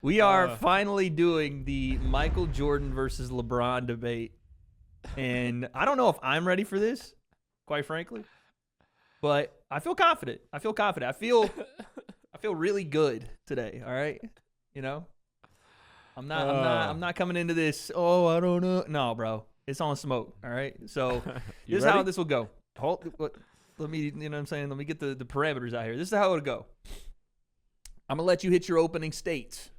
We are finally doing the Michael Jordan versus LeBron debate. And I don't know if I'm ready for this, quite frankly. But I feel confident. I feel really good today, all right? You know? I'm not coming into this, oh, I don't know. No, bro. It's on smoke, all right? So this is how this will go. Let me, you know what I'm saying? Let me get the parameters out here. This is how it'll go. I'm going to let you hit your opening states.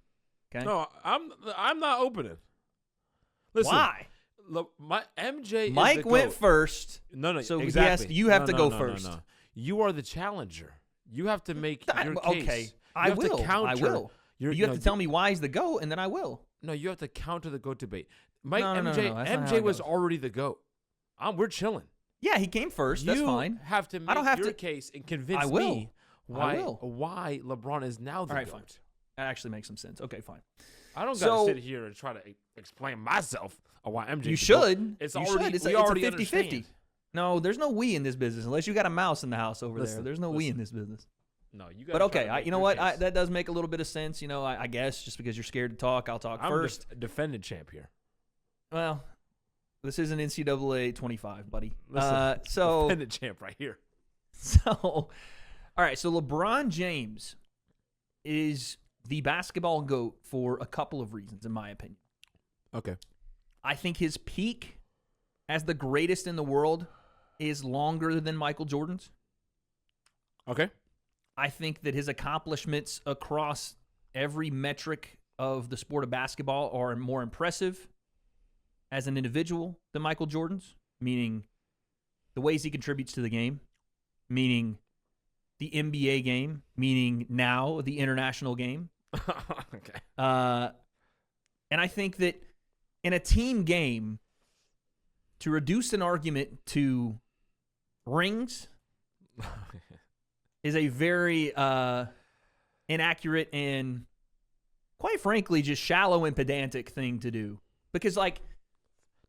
Okay? No, I'm not opening. Listen, why? Look, my MJ. Mike went first. No. So exactly. you have to go first. No. You are the challenger. You have to make your case. Okay, I will. I will. You have to tell me why he's the GOAT, and then I will. No, you have to counter the GOAT debate. Mike, No, MJ was already the GOAT. We're chilling. Yeah, he came first. That's fine. You have to make your case and convince me why LeBron is now the GOAT. Fine. That actually makes some sense. Okay, fine. I don't got to sit here and try to explain myself on why MJ. You should. It's you already. Should. It's a 50-50. No, there's no we in this business unless you got a mouse in the house over there. There's no we in this business. No, you got. But okay, you know what? That does make a little bit of sense. You know, I guess just because you're scared to talk, I'll talk first. I'm defended champ here. Well, this is an NCAA 25, buddy. Listen, so defended champ right here. So, all right. So LeBron James is the basketball GOAT for a couple of reasons, in my opinion. Okay. I think his peak as the greatest in the world is longer than Michael Jordan's. Okay. I think that his accomplishments across every metric of the sport of basketball are more impressive as an individual than Michael Jordan's, meaning the ways he contributes to the game, meaning the NBA game, meaning now the international game. Okay. And I think that in a team game, to reduce an argument to rings is a very inaccurate and, quite frankly, just shallow and pedantic thing to do. Because, like,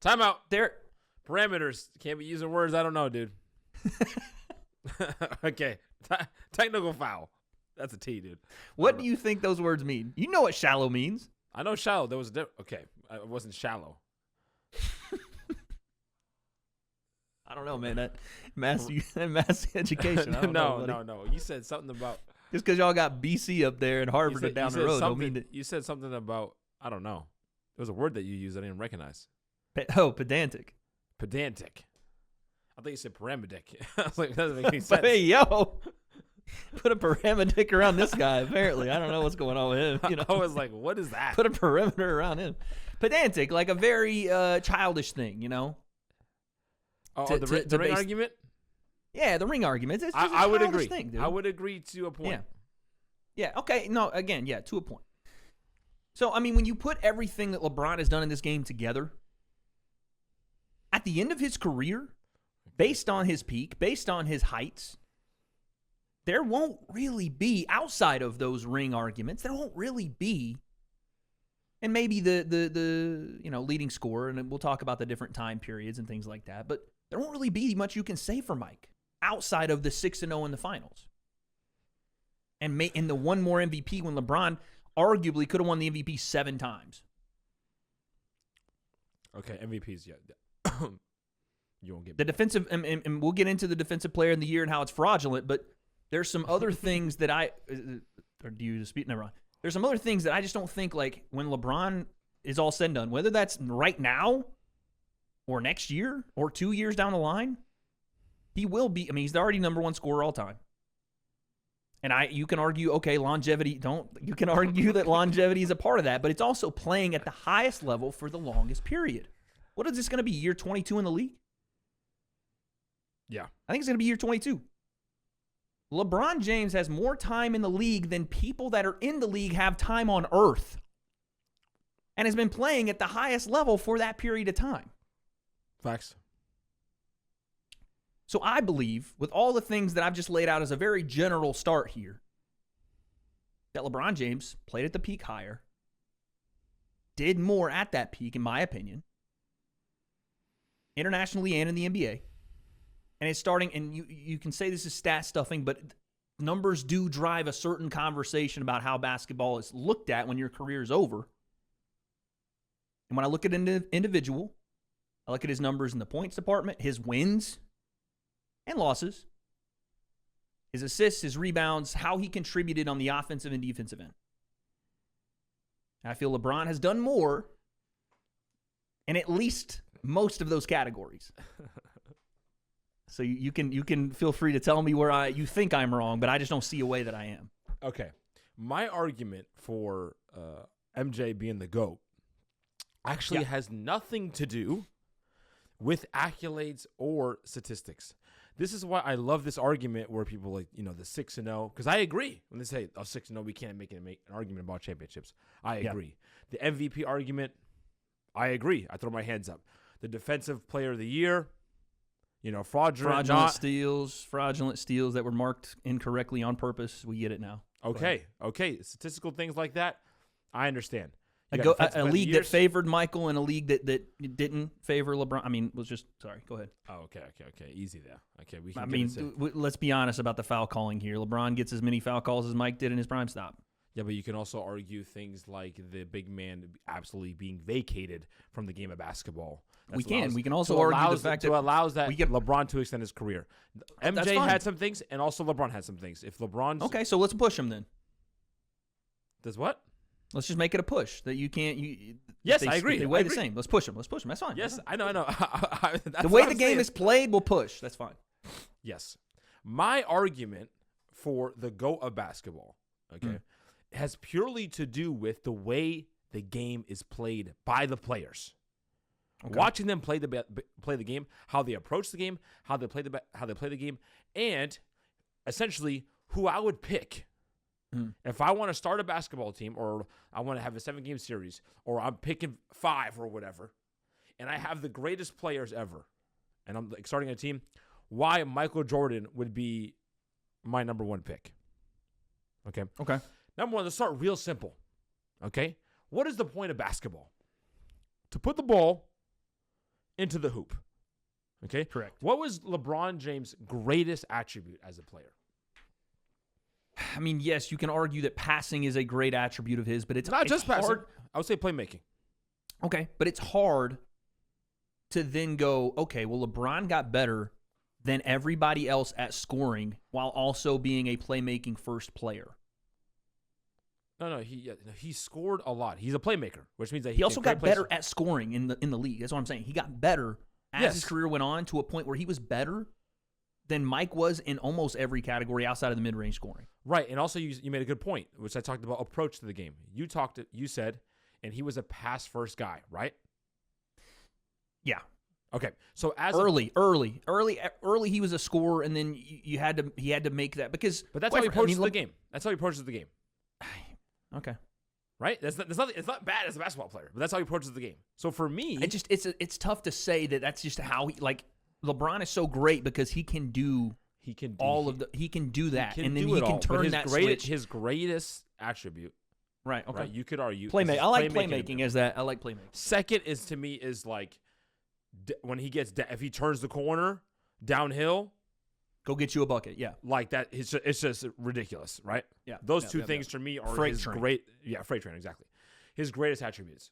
timeout. There, parameters can't be using words I don't know, dude. Okay, technical foul. That's a T, dude. What do you think those words mean? You know what shallow means. I know shallow. There was okay. It wasn't shallow. I don't know, man. That mass education. I don't know, No. You said something about just because y'all got BC up there and Harvard down the road. Don't mean that you said something about I don't know. There was a word that you used I didn't recognize. Pedantic. Pedantic. I thought you said paramedic. I was like, that doesn't make any sense. Hey, yo. Put a paramedic around this guy, apparently. I don't know what's going on with him. You know? I was like, what is that? Put a perimeter around him. Pedantic, like a very childish thing, you know? Oh, the ring argument? Yeah, the ring argument. It's just I would agree. Thing, dude. I would agree to a point. Yeah, okay. No, again, yeah, to a point. So, I mean, when you put everything that LeBron has done in this game together, at the end of his career, based on his peak, based on his heights, there won't really be, outside of those ring arguments, there won't really be, and maybe the leading scorer, and we'll talk about the different time periods and things like that, but there won't really be much you can say for Mike outside of the 6-0 in the finals. And the one more MVP when LeBron arguably could have won the MVP 7 times. Okay, MVPs, yeah. You won't get the defensive, and we'll get into the defensive player of the year and how it's fraudulent, but there's some other things that or do you speak? Never mind. There's some other things that I just don't think, like, when LeBron is all said and done, whether that's right now or next year or 2 years down the line, he will be. I mean, he's already number one scorer all time. And you can argue, okay, longevity. You can argue that longevity is a part of that, but it's also playing at the highest level for the longest period. What is this going to be? Year 22 in the league? Yeah, I think it's going to be year 22. LeBron James has more time in the league than people that are in the league have time on earth, and has been playing at the highest level for that period of time. Facts. So I believe, with all the things that I've just laid out as a very general start here, that LeBron James played at the peak higher, did more at that peak, in my opinion, internationally and in the NBA. And it's starting, and you can say this is stat stuffing, but numbers do drive a certain conversation about how basketball is looked at when your career is over. And when I look at an individual, I look at his numbers in the points department, his wins and losses, his assists, his rebounds, how he contributed on the offensive and defensive end. I feel LeBron has done more in at least most of those categories. So you can feel free to tell me where you think I'm wrong, but I just don't see a way that I am. Okay. My argument for MJ being the GOAT actually has nothing to do with accolades or statistics. This is why I love this argument where people like, the 6-0, because I agree when they say 6-0, we can't make an argument about championships. I agree. The MVP argument, I agree. I throw my hands up. The defensive player of the year, fraudulent steals that were marked incorrectly on purpose. We get it now. Okay. Statistical things like that, I understand. A league that favored Michael and a league that didn't favor LeBron. I mean, go ahead. Oh, okay. Easy there. Okay, let's be honest about the foul calling here. LeBron gets as many foul calls as Mike did in his prime stop. Yeah, but you can also argue things like the big man absolutely being vacated from the game of basketball. We can also argue the fact that allows that LeBron to extend his career. MJ had some things, and also LeBron had some things. If LeBron's okay, so let's push him then. Does what? Let's just make it a push that you can't. Yes, I agree. They weigh the same. Let's push him. That's fine. Yes, I know. The way the game is played, we'll push. That's fine. Yes. My argument for the GOAT of basketball, has purely to do with the way the game is played by the players. Okay. Watching them play the game, how they approach the game, how they play the game, and essentially who I would pick. If I want to start a basketball team, or I want to have a 7-game series, or I'm picking 5 or whatever, and I have the greatest players ever, and I'm starting a team, why Michael Jordan would be my number 1 pick. Okay. Number 1, let's start real simple. Okay. What is the point of basketball? To put the ball into the hoop. Okay. Correct. What was LeBron James' greatest attribute as a player? I mean, yes, you can argue that passing is a great attribute of his, but it's not just hard. Passing. I would say playmaking. Okay, but it's hard to then go, okay, well, LeBron got better than everybody else at scoring while also being a playmaking first player. No, he scored a lot. He's a playmaker, which means that he also got better at scoring in the league. That's what I'm saying. He got better as his career went on to a point where he was better than Mike was in almost every category outside of the mid-range scoring. Right, and also you made a good point, which I talked about approach to the game. You said, and he was a pass-first guy, right? Yeah. Okay, so as early, he was a scorer, and then he had to make that because. But that's how he approaches the game. That's how he approaches the game. Okay. Right? It's not bad as a basketball player, but that's how he approaches the game. So for me, it's tough to say that that's just how he LeBron is so great because he can do that, and then he can turn that switch. His greatest attribute, right? Okay, right, you could argue playmaking. I like playmaking as that. I like playmaking. Second is to me is like when he gets if he turns the corner downhill, go get you a bucket. Yeah, like that. It's just ridiculous, right? Yeah, those two things to me are freight his train. Freight train, exactly. His greatest attributes.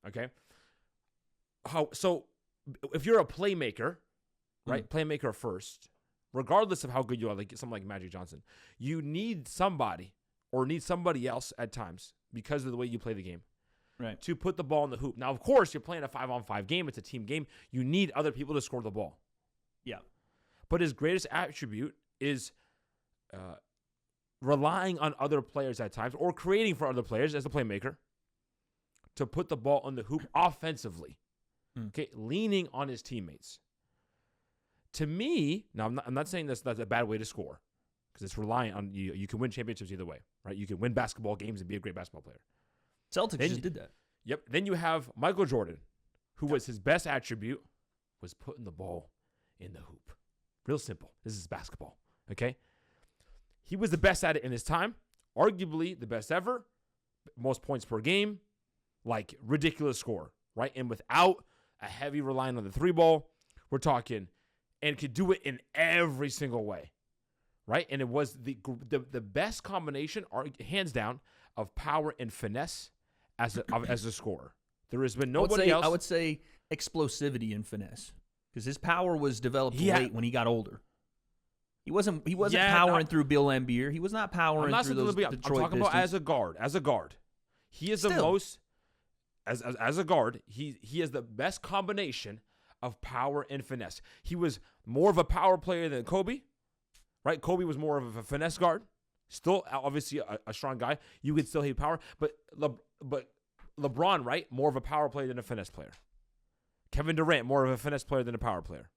Okay. So if you're a playmaker. Right, playmaker first, regardless of how good you are, like someone like Magic Johnson, you need somebody else at times because of the way you play the game, right? To put the ball in the hoop. Now, of course, you're playing a 5-on-5 game; it's a team game. You need other people to score the ball. Yeah, but his greatest attribute is relying on other players at times, or creating for other players as a playmaker to put the ball in the hoop offensively. Okay, leaning on his teammates. To me, now I'm not saying that's a bad way to score because it's reliant on you. You can win championships either way, right? You can win basketball games and be a great basketball player. Celtics just did that. Yep. Then you have Michael Jordan, who was his best attribute was putting the ball in the hoop. Real simple. This is basketball, okay? He was the best at it in his time, arguably the best ever, most points per game, like ridiculous score, right? And without a heavy reliance on the 3 ball, we're talking. And could do it in every single way. right? And it was the best combination, hands down, of power and finesse as a scorer. There has been nobody else. I would say explosivity and finesse, because his power was developed late when he got older. He wasn't powering through Bill Laimbeer. He was not powering through those Detroit I'm talking Pistons. about as a guard. He is the most as a guard. He has the best combination of power and finesse. He was more of a power player than Kobe, right? Kobe was more of a finesse guard. Still, obviously, a strong guy. You could still hate power, but LeBron, right? More of a power player than a finesse player. Kevin Durant, more of a finesse player than a power player.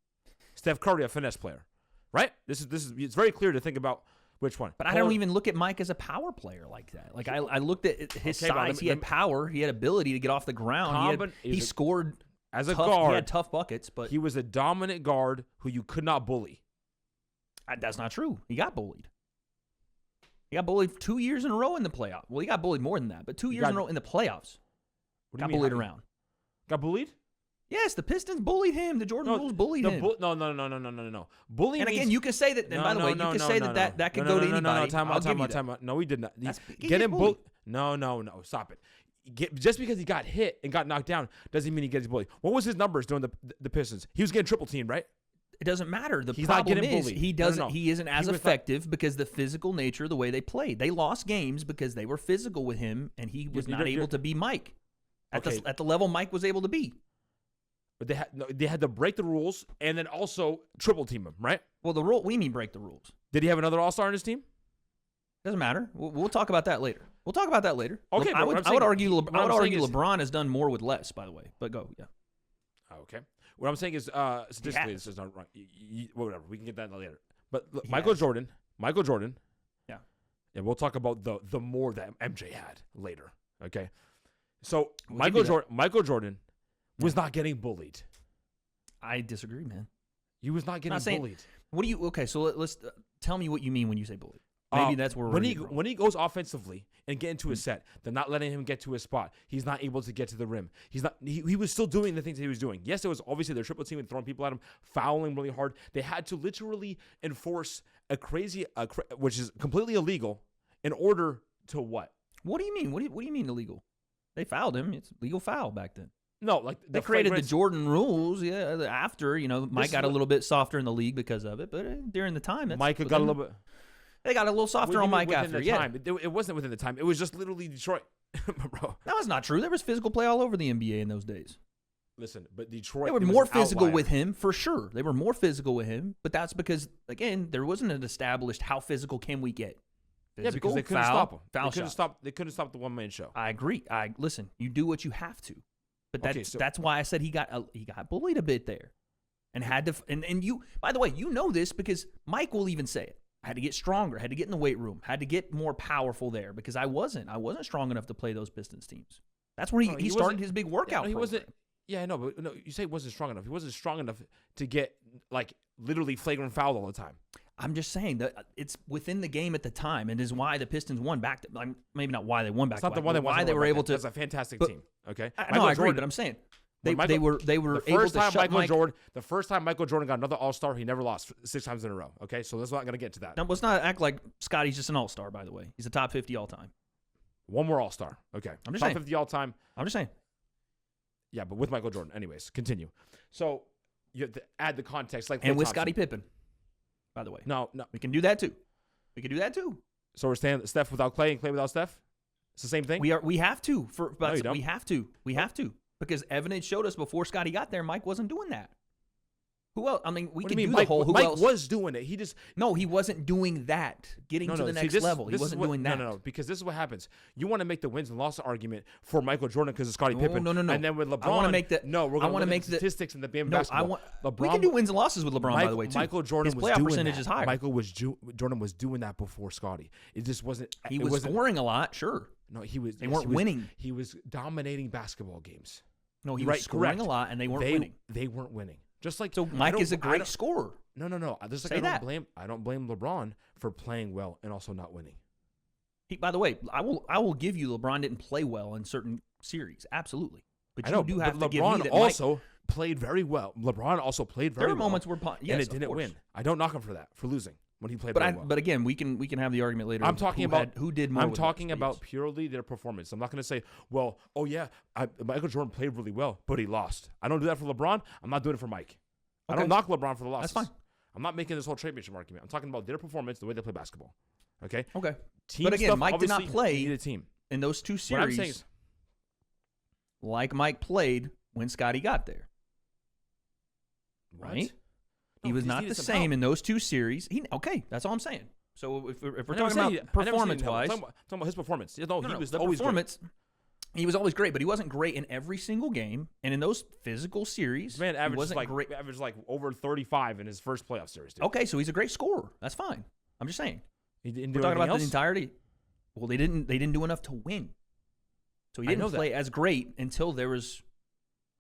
Steph Curry, a finesse player. Right? This is it's very clear to think about which one. But I don't even look at Mike as a power player like that. Like I looked at his size. He had power. He had ability to get off the ground. He scored as a guard. He had tough buckets, but he was a dominant guard who you could not bully. That's not true. He got bullied. He got bullied 2 years in a row in the playoffs. Well, he got bullied more than that, but 2 years in a row in the playoffs. Got bullied around. Got bullied? Yes, the Pistons bullied him. The Jordan Rules bullied him. No. Bullying. And again, you can say that. And by the way, you can say that could go to anybody. No, time out. No, he did not. Getting bullied. No. Stop it. Just because he got hit and got knocked down doesn't mean he gets bullied. What was his numbers during the Pistons? He was getting triple teamed, right? It doesn't matter. He's problem not getting is bullied. he doesn't. He isn't as effective because the physical nature of the way they played. They lost games because they were physical with him, and he was not able to be Mike at the level Mike was able to be. But they had to break the rules and then also triple team him, right? Well, the rule we mean break the rules. Did he have another All-Star on his team? Doesn't matter. We'll talk about that later. Okay, I would argue LeBron has done more with less. By the way, but go Okay. What I'm saying is statistically this is not right. Whatever. We can get that later. But look, Michael Jordan. Yeah. And we'll talk about the more that MJ had later. Okay. So Michael Jordan was not getting bullied. I disagree, man. He was not getting bullied. What do you? Okay, so let's tell me what you mean when you say bullied. Maybe that's where when he goes offensively and get into a set, they're not letting him get to his spot. He's not able to get to the rim. He was still doing the things that he was doing. Yes, it was obviously their triple team and throwing people at him, fouling really hard. They had to literally enforce which is completely illegal, in order to what? What do you mean? What do you mean illegal? They fouled him. It's legal foul back then. No, like they created the Jordan rules. Yeah, after Mike got a little bit softer in the league because of it, but during the time, Mike got a little bit. They got a little softer on Mike after. Time. It wasn't within the time. It was just literally Detroit, bro. That was not true. There was physical play all over the NBA in those days. Listen, but Detroit. They were more physical with him for sure. They were more physical with him, but that's because again, there wasn't an established how physical can we get. Because they couldn't stop him. They couldn't stop the one-man show. I agree. Listen. You do what you have to. But that's why I said he got bullied a bit there, and had to. And you, by the way, you know this because Mike will even say it. I had to get stronger. Had to get in the weight room. Had to get more powerful there because I wasn't strong enough to play those Pistons teams. That's where he started his big workout. He wasn't. Yeah, I know, but no, you say he wasn't strong enough. He wasn't strong enough to get like literally flagrant fouled all the time. I'm just saying that it's within the game at the time, and is why the Pistons won back. Maybe not why they won back. It's not the one that why they were able to. That's a fantastic team. Okay, I agree, but I'm saying they were able to shut Jordan. The first time Michael Jordan got another All-Star, he never lost 6 times in a row. Okay, so let's not going to get to that. Now, let's not act like Scotty's just an All-Star. By the way, he's a top 50 all time. One more All-Star. Okay, I'm just top saying. 50 all time. I'm just saying. Yeah, but with Michael Jordan. Anyways, continue. So you have to add the context, like and with Scottie Pippen. By the way, no, we can do that too. So we're staying Steph without Clay and Clay without Steph. It's the same thing. We have to. No, you don't. We have to because evidence showed us before Scottie got there, Mike wasn't doing that. Who else? I mean, we can do Mike, the whole. Who Mike else was doing it. He just he wasn't doing that. Getting to the next level, he wasn't doing that. No, because this is what happens. You want to make the wins and losses argument for Michael Jordan because of Scottie Pippen. No. And then with LeBron, I want to make that. No, we're going to make the statistics in the game basketball. We can do wins and losses with LeBron. By the way, too. Michael Jordan his was playoff doing percentage that. is higher. Jordan was doing that before Scottie. It just wasn't. He was scoring a lot, sure. No, he was. They weren't winning. He was dominating basketball games. No, he was scoring a lot, and they weren't winning. They weren't winning. Just like so, Mike is a great scorer. No. Just like I don't blame LeBron for playing well and also not winning. By the way, I will give you LeBron didn't play well in certain series, absolutely. But you do have to give me that. LeBron also played very well. LeBron also played very well. There were moments where and it didn't win. I don't knock him for that, for losing. when he played But very well. but again, we can have the argument later. I'm of talking who about who did more. I'm with talking less about speeds. purely their performance. I'm not going to say, well, oh yeah, Michael Jordan played really well, but he lost. I don't do that for LeBron. I'm not doing it for Mike. I Okay. don't knock LeBron for the losses. That's fine. I'm not making this whole championship argument. I'm talking about their performance, the way they play basketball. Okay. Okay. Team But again, stuff, Mike did not obviously, play you need a team. in those two What I'm saying series is, like Mike played when Scotty got there. what? Right? No, He was he's not needed the some same help. in those two series. Okay, that's all I'm saying. So if we're I never talking said about he- I never said he didn't help. performance-wise, I'm talking about his performance. No, no, he no, was the always great. performance. He was always great, but he wasn't great in every single game. And in those physical series, This man he averaged wasn't like great. over 35 in his first playoff series. Dude. Okay, so he's a great scorer. That's fine. I'm just saying. He didn't We're do talking about anything the else? entirety. Well, they didn't do enough to win. So he I know didn't that. play as great until there was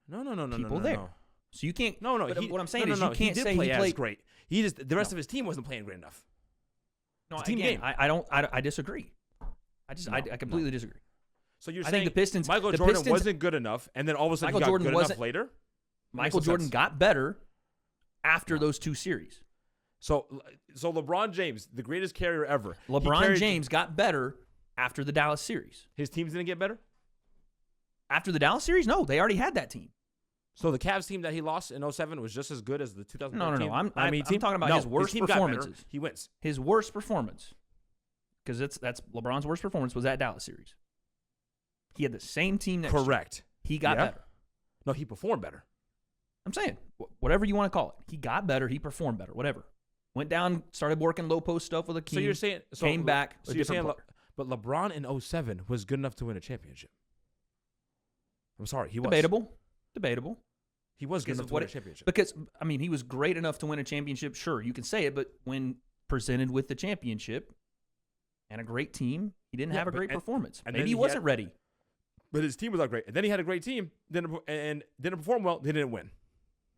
No, people no, there. no. So you can't. No, But he- what I'm saying no, is no, you no. can't he did say play he as played great. He just the rest No. of his team wasn't playing great enough. No, It's a team again, game. I disagree. I completely disagree. So you're I saying think the Pistons. Michael the Jordan Pistons, wasn't good enough, and then all of a sudden Michael he got Jordan good wasn't- enough later? Michael makes no Jordan sense. got better after No. those two series. So LeBron James, the greatest carrier ever. he LeBron carried- James got better after the Dallas series. His teams didn't get better? After the Dallas series, no, they already had that team. So the Cavs team that he lost in 07 was just as good as the 2013 No. I'm Miami team? talking about No, his worst team got better. performances. He wins. His worst performance, because that's LeBron's worst performance was that Dallas series. He had the same team next year. Correct. He got Yeah. better. No, he performed better. I'm saying, whatever you want to call it. He got better. He performed better. Whatever. Went down, started working low post stuff with Akeem. So you're saying came back. So a you're different saying, player. but LeBron in 07 was good enough to win a championship. I'm sorry, he was Debatable. He was good Because enough of to what win a it- championship. Because I mean, he was great enough to win a championship. Sure, you can say it, but when presented with the championship and a great team, he didn't Yeah, have a but- great and- performance. and Maybe then he he wasn't had- ready. But his team was not great. And then he had a great team, didn't perform well. They didn't win.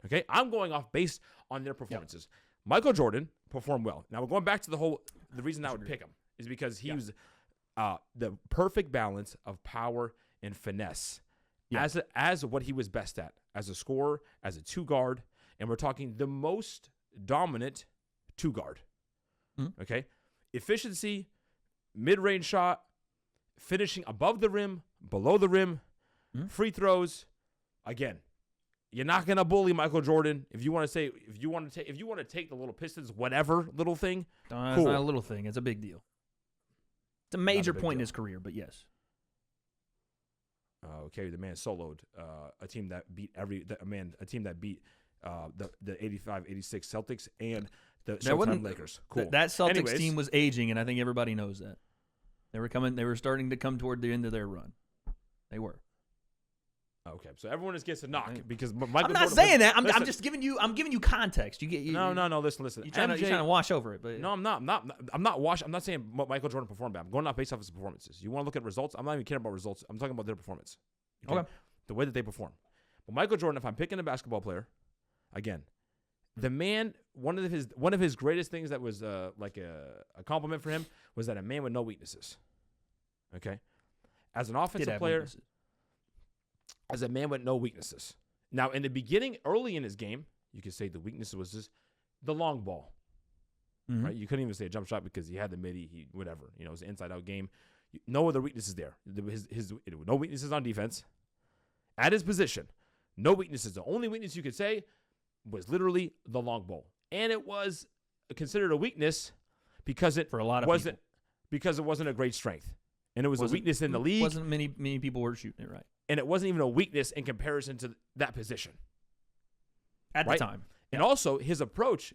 Okay, I'm going off based on their performances. Michael Jordan performed well. Now we're going back to the reason I would pick him is because he was the perfect balance of power and finesse as what he was best at, as a scorer, as a two guard, and we're talking the most dominant two guard. Mhm. Okay, efficiency, mid range shot, finishing above the rim, below the rim, free throws. Again, you're not gonna bully Michael Jordan if you want to say if you want to take the little Pistons whatever little thing. It's Cool. not a little thing. It's a big deal. It's a major big point in deal. his career, but yes. Okay, the man soloed a team that beat a team that beat the 85-86 Celtics and the Showtime Lakers. Cool. That Celtics Anyways, team was aging, and I think everybody knows that. They were starting to come toward the end of their run. They were. Okay, so everyone just gets a knock Okay. because Michael I'm not Jordan saying that. I'm listen, just giving you context. You get No. Listen. You're trying to wash over it, but No, I'm not. I'm not saying Michael Jordan performed bad. I'm going off based off his performances. You want to look at results? I'm not even caring about results. I'm talking about their performance. Okay. The way that they perform. But Michael Jordan, if I'm picking a basketball player, again, the man, one of his greatest things that was like a compliment for him was that a man with no weaknesses. Okay. As an offensive player, as a man with no weaknesses. Now, in the beginning, early in his game, you could say the weakness was just the long ball. Mhm. Right? You couldn't even say a jump shot because he had the midi, whatever. It was an inside-out game. No other weaknesses there. No weaknesses on defense. At his position, no weaknesses. The only weakness you could say was literally the long ball. And it was considered a weakness because it For a lot of wasn't because it wasn't a great strength. And it was a weakness in the league. Wasn't many people were shooting it right And it wasn't even a weakness in comparison to that position. at Right? the time. And also, his approach,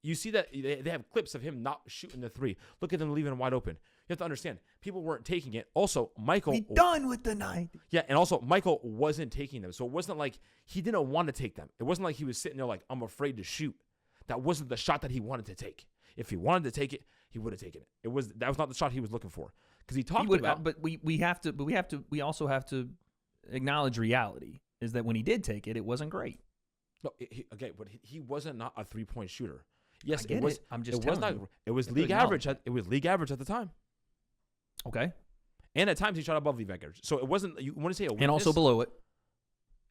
you see that they have clips of him not shooting the three. Look at them leaving him wide open. You have to understand, people weren't taking it. Also, Michael... Be done with the night. Yeah, and also, Michael wasn't taking them. So it wasn't like he didn't want to take them. It wasn't like he was sitting there like, I'm afraid to shoot. That wasn't the shot that he wanted to take. If he wanted to take it, he would have taken it. That was not the shot he was looking for. Because he talked about... But we also have to acknowledge reality is that when he did take it, it wasn't great. No, but he wasn't not a 3-point shooter. Yes, I get it was. it. I'm just it was telling not. you. It was You have to league average. acknowledge It was league average at the time, Okay. and at times he shot above league average. So it wasn't. You want to say a weakness? And also below it.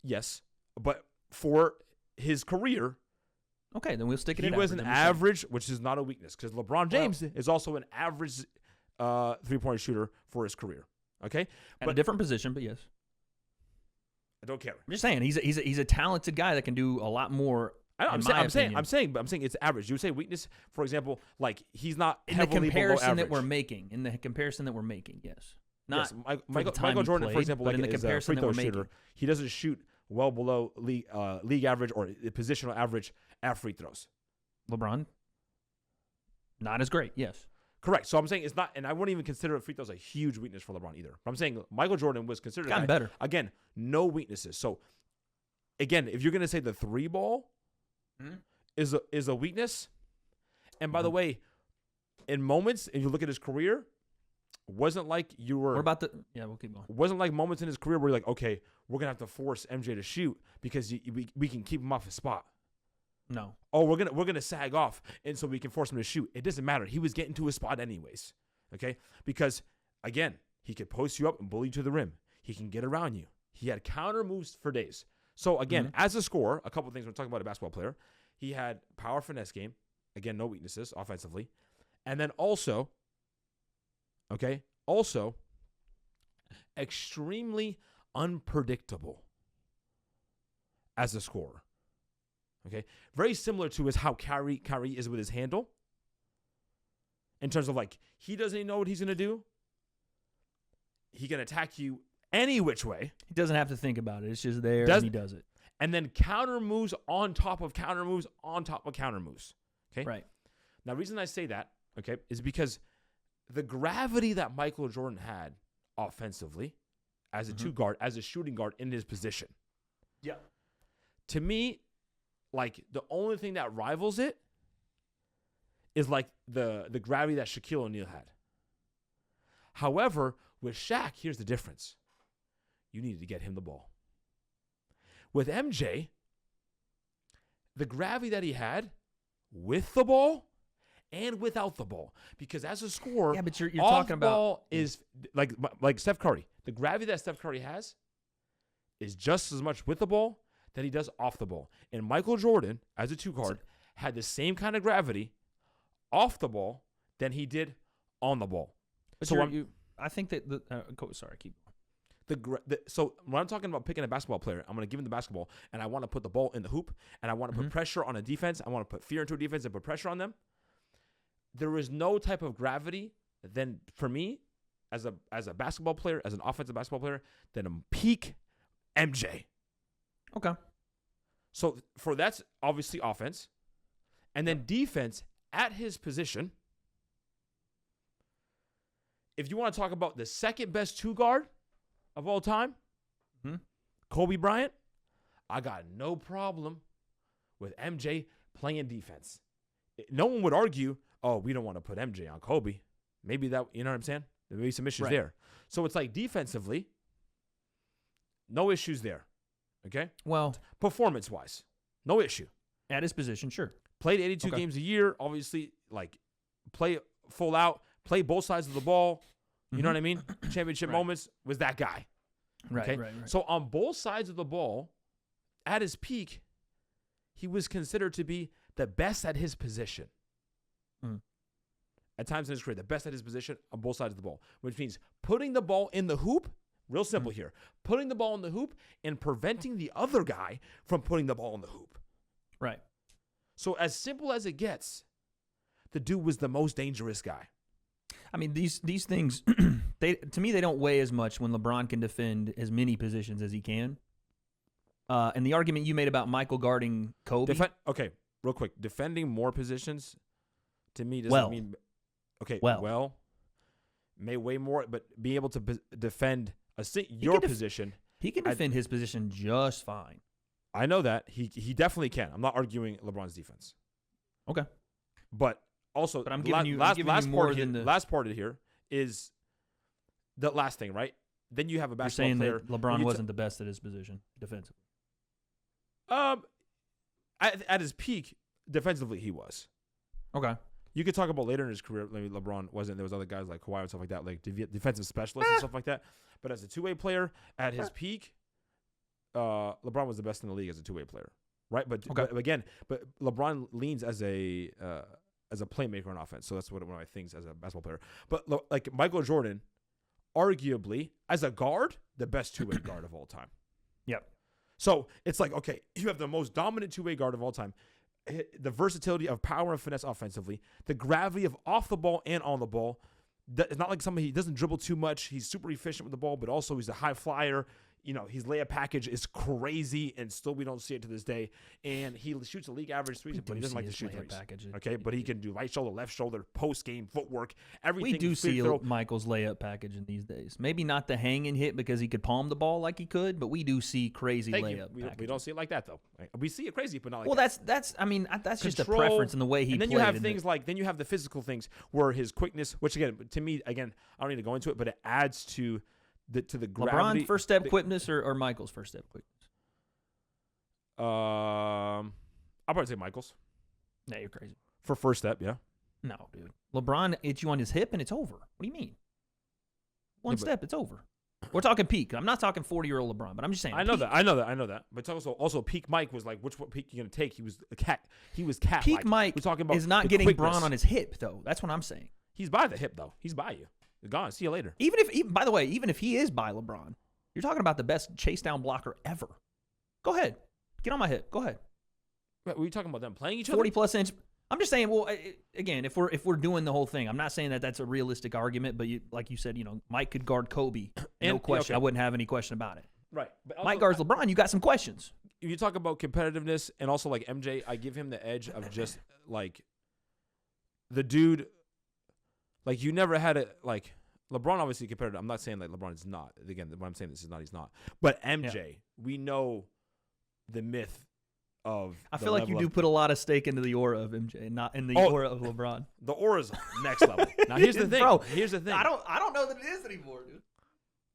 Yes, but for his career, Okay, then we'll stick it He at was an average. I'm just saying. average, which is not a weakness, because LeBron James is also an average three-point shooter for his career. Okay, At a different position, but yes. I don't care. I'm just saying he's a talented guy that can do a lot more. I know, I'm saying it's average. You would say weakness, for example, like he's not in the heavily below comparison average. that we're making. In the comparison that we're making, yes. Not yes, for the time Michael he Jordan, played, for example, but like in the is a comparison free that we're throw shooter. making. He doesn't shoot well below league average or positional average at free throws. LeBron, not as great. Yes. Correct. So I'm saying it's not, and I wouldn't even consider free throws a huge weakness for LeBron either. But I'm saying Michael Jordan was considered Gotten better. Again, no weaknesses. So again, if you're going to say the three ball is a weakness, and by the way, in moments, if you look at his career, wasn't like you were. We're about to. Yeah, we'll keep going. Wasn't like moments in his career where you're like, okay, we're gonna have to force MJ to shoot because we can keep him off his spot. No. Oh, we're gonna sag off, and so we can force him to shoot. It doesn't matter. He was getting to his spot anyways. Okay, because again, he could post you up and bully you to the rim. He can get around you. He had counter moves for days. So again, as a scorer, a couple of things we're talking about a basketball player. He had power finesse game. Again, no weaknesses offensively, and then also, extremely unpredictable as a scorer. Okay, very similar to how Kyrie is with his handle. In terms of like, he doesn't even know what he's gonna do. He can attack you any which way. He doesn't have to think about it. It's just there, and he does it. And then counter moves on top of counter moves on top of counter moves. Okay, Right. Now, the reason I say that, okay, is because the gravity that Michael Jordan had offensively as a two guard, as a shooting guard in his position. Yeah. To me, like the only thing that rivals it is like the gravity that Shaquille O'Neal had. However, with Shaq, here's the difference. You needed to get him the ball. With MJ, the gravity that he had with the ball and without the ball, because as a scorer, Yeah, but you're talking about ball is like Steph Curry. The gravity that Steph Curry has is just as much with the ball that he does off the ball. And Michael Jordan, as a two guard, had the same kind of gravity off the ball than he did on the ball. But So I think that sorry, keep. So when I'm talking about picking a basketball player, I'm going to give him the basketball, and I want to put the ball in the hoop, and I want to put pressure on a defense. I want to put fear into a defense and put pressure on them. There is no type of gravity than for me as a basketball player, as an offensive basketball player, than a peak MJ. Okay. So for that's obviously offense, and then defense at his position. If you want to talk about the second best two guard of all time, Kobe Bryant, I got no problem with MJ playing defense. No one would argue, oh, we don't want to put MJ on Kobe. Maybe that, you know what I'm saying? There may be some issues there. So it's like defensively, no issues there. Okay? Well, performance-wise, no issue. At his position, sure. Played 82 games a year, obviously, like play full out, play both sides of the ball. You know what I mean? Championship moments was that guy. Right, Okay? right. So on both sides of the ball, at his peak, he was considered to be the best at his position. At times in his career, the best at his position on both sides of the ball, which means putting the ball in the hoop, real simple here, putting the ball in the hoop and preventing the other guy from putting the ball in the hoop. Right. So as simple as it gets, the dude was the most dangerous guy. I mean, these things, to me, they don't weigh as much when LeBron can defend as many positions as he can. And the argument you made about Michael guarding Kobe. Okay, real quick. Defending more positions, to me, doesn't mean... Okay, well, may weigh more, but be able to defend your position. He can defend his position just fine. I know that. He definitely can. I'm not arguing LeBron's defense. Okay. But also, I'm giving you last part of here is the last thing, right? Then you have a basketball player. You're saying that LeBron wasn't the best at his position defensively. At his peak, defensively, he was. Okay. You could talk about later in his career, maybe LeBron wasn't. There was other guys like Kawhi and stuff like that, like defensive specialists and stuff like that. But as a two-way player, at his peak, LeBron was the best in the league as a two-way player. right? But, Okay. but LeBron leans as a playmaker on offense. So that's one of my things as a basketball player. But like Michael Jordan, arguably as a guard, the best two-way guard of all time. Yep. So it's like, okay, you have the most dominant two-way guard of all time. The versatility of power and finesse offensively, the gravity of off the ball and on the ball. It's not like somebody, he doesn't dribble too much. He's super efficient with the ball, but also he's a high flyer. You know, his layup package is crazy, and still we don't see it to this day. And he shoots a league average threes, but he doesn't like to shoot threes. Okay, but he can do right shoulder, left shoulder, post game, footwork, everything. We do see Michael's layup package in these days. Maybe not the hang and hit because he could palm the ball like he could, but we do see crazy layup. We don't see it like that though. We see it crazy, but not like well, that. that's I mean that's Control, just a preference in the way he. And then played you have things like you have the physical things where his quickness, which again to me I don't need to go into it, but it adds to the gravity. LeBron first step quickness or Michael's first step quickness? I'll probably say Michael's. No, you're crazy. For first step, yeah. No, dude. LeBron hits you on his hip and it's over. What do you mean? One step, it's over. We're talking peak. I'm not talking 40-year-old LeBron, but I'm just saying. I know that. But it's also peak Mike was like, what peak you gonna take? He was cat. Peak Mike is not getting quickness. Bron on his hip though. That's what I'm saying. He's by the hip though. He's by you. You're gone. See you later. By the way, even if he is by LeBron, you're talking about the best chase down blocker ever. Go ahead. Get on my hip. Go ahead. Were you talking about them playing each other? 40+ inch. I'm just saying, well, again, if we're doing the whole thing, I'm not saying that that's a realistic argument, but like you said, Mike could guard Kobe. No question. Okay. I wouldn't have any question about it. Right. But also, Mike guards LeBron. You got some questions. If you talk about competitiveness and also like MJ, I give him the edge of just like the dude. Like you never had it like LeBron obviously competitive. I'm not saying that LeBron is not. Again, what I'm saying this is not. He's not. But MJ, we know the myth of. I feel like you do put a lot of stake into the aura of MJ, not in the aura of LeBron. The aura's next level. Now here's the thing. Bro, here's the thing. I don't know that it is anymore, dude.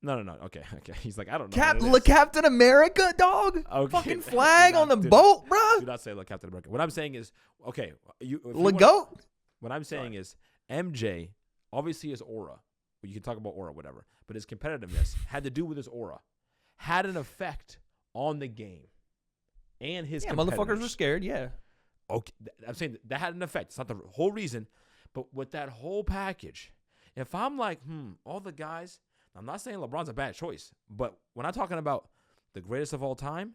No. Okay. He's like, I don't know. Captain America, dog. Okay. Fucking flag on the boat, bro. Do not say Captain America. What I'm saying is, okay, Legoat. What I'm saying is, MJ obviously his aura. You can talk about aura, whatever, but his competitiveness had to do with his aura, had an effect on the game, and his motherfuckers were scared. Yeah. Okay, I'm saying that had an effect. It's not the whole reason, but with that whole package, if I'm like, all the guys. I'm not saying LeBron's a bad choice, but when I'm talking about the greatest of all time,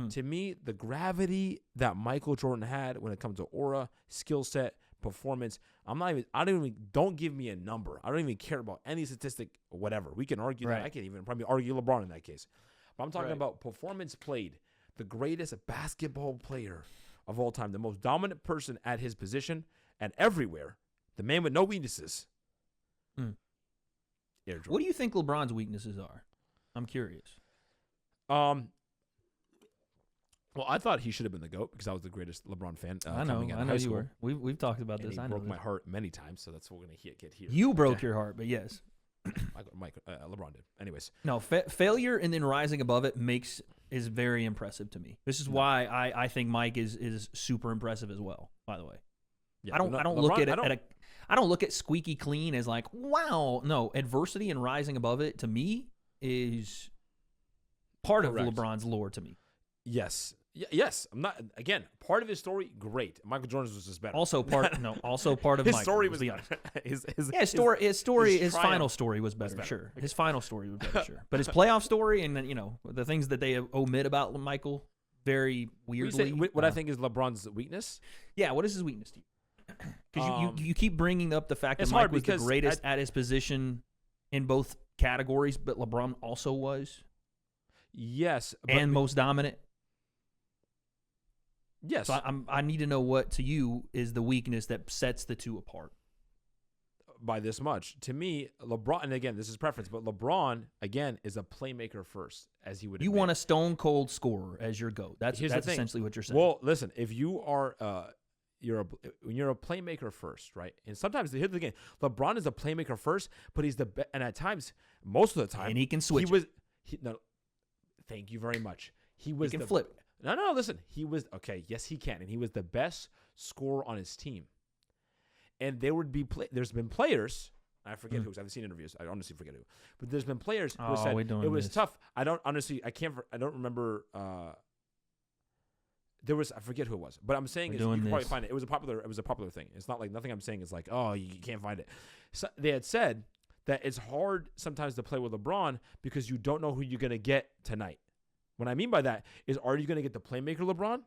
to me, the gravity that Michael Jordan had when it comes to aura, skill set, performance, don't give me a number. I don't even care about any statistic or whatever. We can argue that. I can even probably argue LeBron in that case. But I'm talking about performance played, the greatest basketball player of all time, the most dominant person at his position and everywhere, the man with no weaknesses. What do you think LeBron's weaknesses are? I'm curious. Well, I thought he should have been the GOAT because I was the greatest LeBron fan. I know you were. We've talked about this. He broke my heart many times, so that's what we're going to get here. You broke your heart, but yes. LeBron did. Anyways. No, failure and then rising above it is very impressive to me. This is why I think Mike is super impressive as well, by the way. Yeah, I don't look at squeaky clean as like, wow. No, adversity and rising above it to me is part of LeBron's lore to me. Yes. Yes. I'm not, again, part of his story, great. Michael Jordan's was just better. Also part of his Michael, story was better. His final story was better, sure. His final story was better, sure. But his playoff story and then, the things that they omit about Michael very weirdly. What I think is LeBron's weakness? Yeah, what is his weakness to you? Because you keep bringing up the fact that Mike was the greatest at his position in both categories, but LeBron also was. Yes. And most dominant. Yes. So I need to know what, to you, is the weakness that sets the two apart. By this much. To me, LeBron, and again, this is preference, but LeBron, again, is a playmaker first, as he would admit. You want a stone-cold scorer as your GOAT. That's essentially what you're saying. Well, listen, if you are when you're a playmaker first, right? And sometimes here's the game. LeBron is a playmaker first, but he's the best, and at times, most of the time, and he can switch. Thank you very much. He can flip. No, listen. He was okay. Yes, he can, and he was the best scorer on his team. And there would be there's been players. I forget who. I haven't seen interviews. I honestly forget who. But there's been players who said it was tough. I don't remember There was, I forget who it was, but I'm saying We're is you doing can probably this. find it. It was a popular thing. It's not like nothing I'm saying is like, oh, you can't find it. So they had said that it's hard sometimes to play with LeBron because you don't know who you're going to get tonight. What I mean by that is, are you going to get the playmaker LeBron,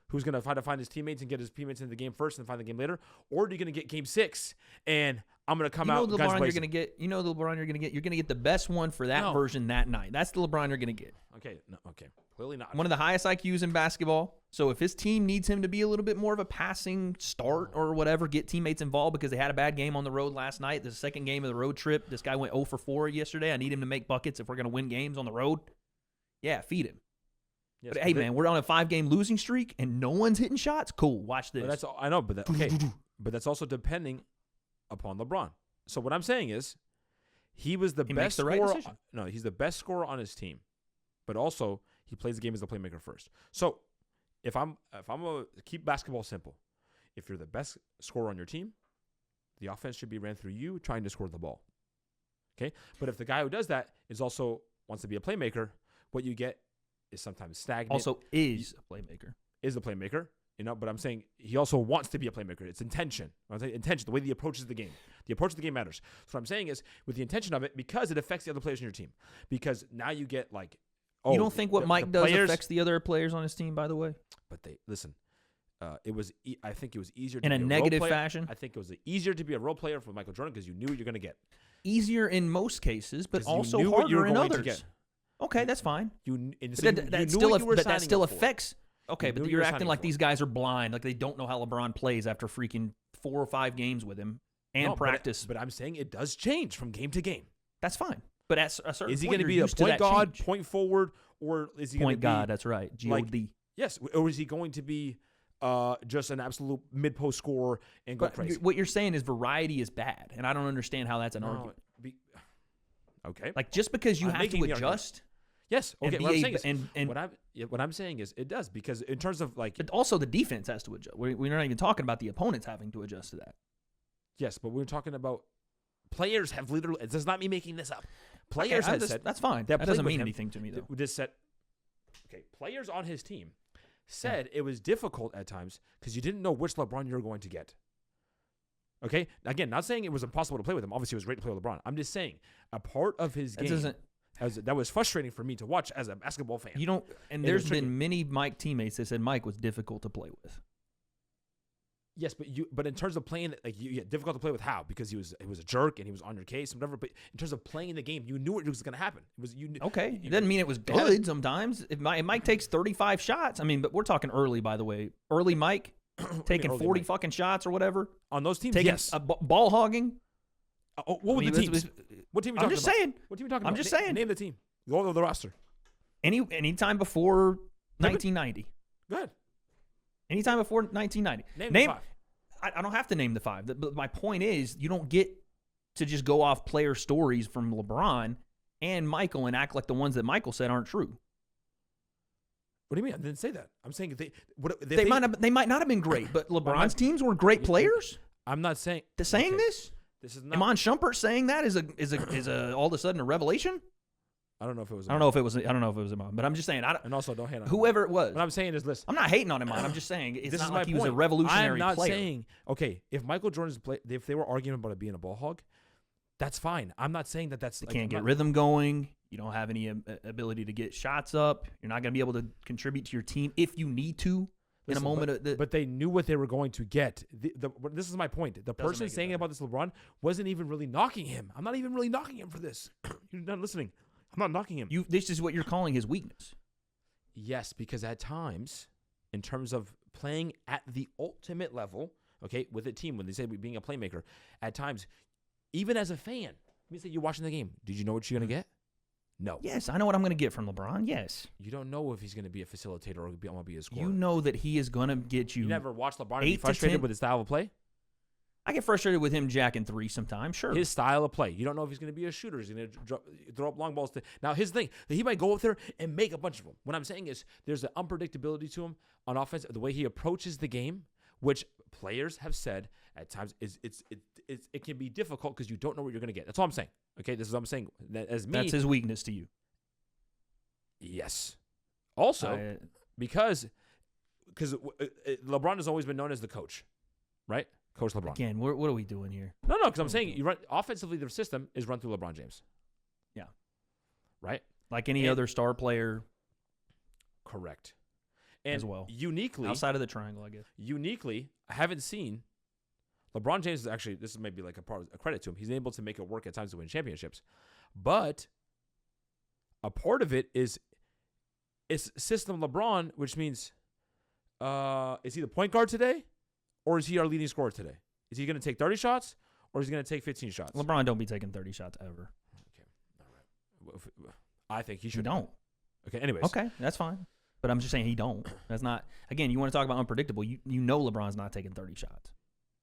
who's going to try to find his teammates and get his teammates into the game first and find the game later, or are you going to get Game 6 and I'm going to come out? The LeBron you're going to get. You know the LeBron you're going to get. You're going to get the best one for that version that night. That's the LeBron you're going to get. Okay, no, okay, clearly not. One of the highest IQs in basketball. So if his team needs him to be a little bit more of a passing start or whatever, get teammates involved because they had a bad game on the road last night. The second game of the road trip. This guy went 0 for 4 yesterday. I need him to make buckets if we're going to win games on the road. Yeah, feed him. Yes, but hey, man, we're on a 5-game losing streak and no one's hitting shots. Cool, watch this. But that's I know, but but that's also depending upon LeBron. So what I'm saying is, he was the best scorer. No, he's the best scorer on his team, but also he plays the game as the playmaker first. So if I'm a keep basketball simple, if you're the best scorer on your team, the offense should be ran through you trying to score the ball. Okay, but if the guy who does that is also wants to be a playmaker, what you get is sometimes stagnant. Also is a playmaker. Is a playmaker. But I'm saying he also wants to be a playmaker. It's intention. I'm saying intention, the way he approaches the game. The approach of the game matters. So what I'm saying is, with the intention of it, because it affects the other players in your team. Because now you get like, you don't think what Mike does affects the other players on his team, by the way? But listen. It was. I think it was easier in a negative fashion. I think it was easier to be a role player for Michael Jordan because you knew what you're going to get. Easier in most cases, but also harder in others. Okay, that's fine. That still affects. Okay, but you're acting like these guys are blind, like they don't know how LeBron plays after freaking 4 or 5 games with him and practice. But I'm saying it does change from game to game. That's fine. But at a certain is he going to be a point guard, point forward, or is he going to be point guard? That's right, God. Yes, or is he going to be just an absolute mid-post scorer and go crazy? What you're saying is variety is bad, and I don't understand how that's an argument. Okay, like just because you have to adjust. Yes. Okay. What I'm saying is it does, because in terms of like, but also the defense has to adjust. We're not even talking about the opponents having to adjust to that. Yes, but we're talking about players have literally. It does not me making this up. Players have said that's fine. That doesn't mean anything to me though. Players on his team said it was difficult at times because you didn't know which LeBron you were going to get. Okay. Again, not saying it was impossible to play with him. Obviously, it was great to play with LeBron. I'm just saying a part of his game. That was frustrating for me to watch as a basketball fan. There's been many Mike teammates that said Mike was difficult to play with. Yes, but in terms of playing, like difficult to play with, how? Because he was a jerk and he was on your case and whatever. But in terms of playing the game, you knew it was going to happen. It doesn't mean it was good. Sometimes if Mike takes 35 shots, but we're talking early, by the way. Early Mike taking 40 fucking shots or whatever on those teams. Taking ball hogging. What were the teams? What team are you talking about? I'm just saying. What team are you talking about? I'm just saying. Name the team. Go over the roster. Any time before 1990. Go ahead. Anytime before 1990. Name the 5. I don't have to name the 5. But my point is, you don't get to just go off player stories from LeBron and Michael and act like the ones that Michael said aren't true. What do you mean? I didn't say that. I'm saying they might not have been great, but LeBron's teams were great players. I'm not saying this. This is not. Iman Shumpert saying that is a all of a sudden a revelation. I don't know if it was. I don't know if it was Iman, but I'm just saying. And also, don't hate on whoever it was. What I'm saying is, listen. I'm not hating on Iman. I'm just saying it's this not is like my he was a point. revolutionary player. I'm not saying if Michael Jordan's if they were arguing about it being a ball hog, that's fine. I'm not saying that's. They can't get rhythm going. You don't have any ability to get shots up. You're not going to be able to contribute to your team if you need to. In a moment, but they knew what they were going to get. This is my point. The person saying about this LeBron wasn't even really knocking him. I'm not even really knocking him for this. You're not listening. I'm not knocking him. This is what you're calling his weakness. Yes, because at times, in terms of playing at the ultimate level, okay, with a team, when they say being a playmaker, at times, even as a fan, let me say you're watching the game. Did you know what you're going to get? No. Yes, I know what I'm going to get from LeBron. Yes. You don't know if he's going to be a facilitator or going to be a scorer. You know that he is going to get you. You never watched LeBron and be frustrated with his style of play? I get frustrated with him jacking 3 sometimes, sure. His style of play. You don't know if he's going to be a shooter. He's going to throw up long balls. Now, his thing, he might go up there and make a bunch of them. What I'm saying is there's an unpredictability to him on offense, the way he approaches the game, which players have said at times it can be difficult because you don't know what you're going to get. That's all I'm saying. Okay, this is what I'm saying. That's his weakness to you. Yes. Also, because because LeBron has always been known as the coach, right? Coach LeBron. Again, what are we doing here? No, because I'm saying you run offensively. The system is run through LeBron James. Yeah. Right. Like any other star player. Correct. And as well. Uniquely, outside of the triangle, I guess. Uniquely, I haven't seen LeBron James is actually, this is maybe like a credit to him. He's able to make it work at times to win championships. But a part of it is system LeBron, which means is he the point guard today or is he our leading scorer today? Is he going to take 30 shots or is he going to take 15 shots? LeBron don't be taking 30 shots ever. Okay. All right. I think he should. He don't. Okay, anyways. Okay, that's fine. But I'm just saying he don't. That's not, again, you want to talk about unpredictable. You know LeBron's not taking 30 shots.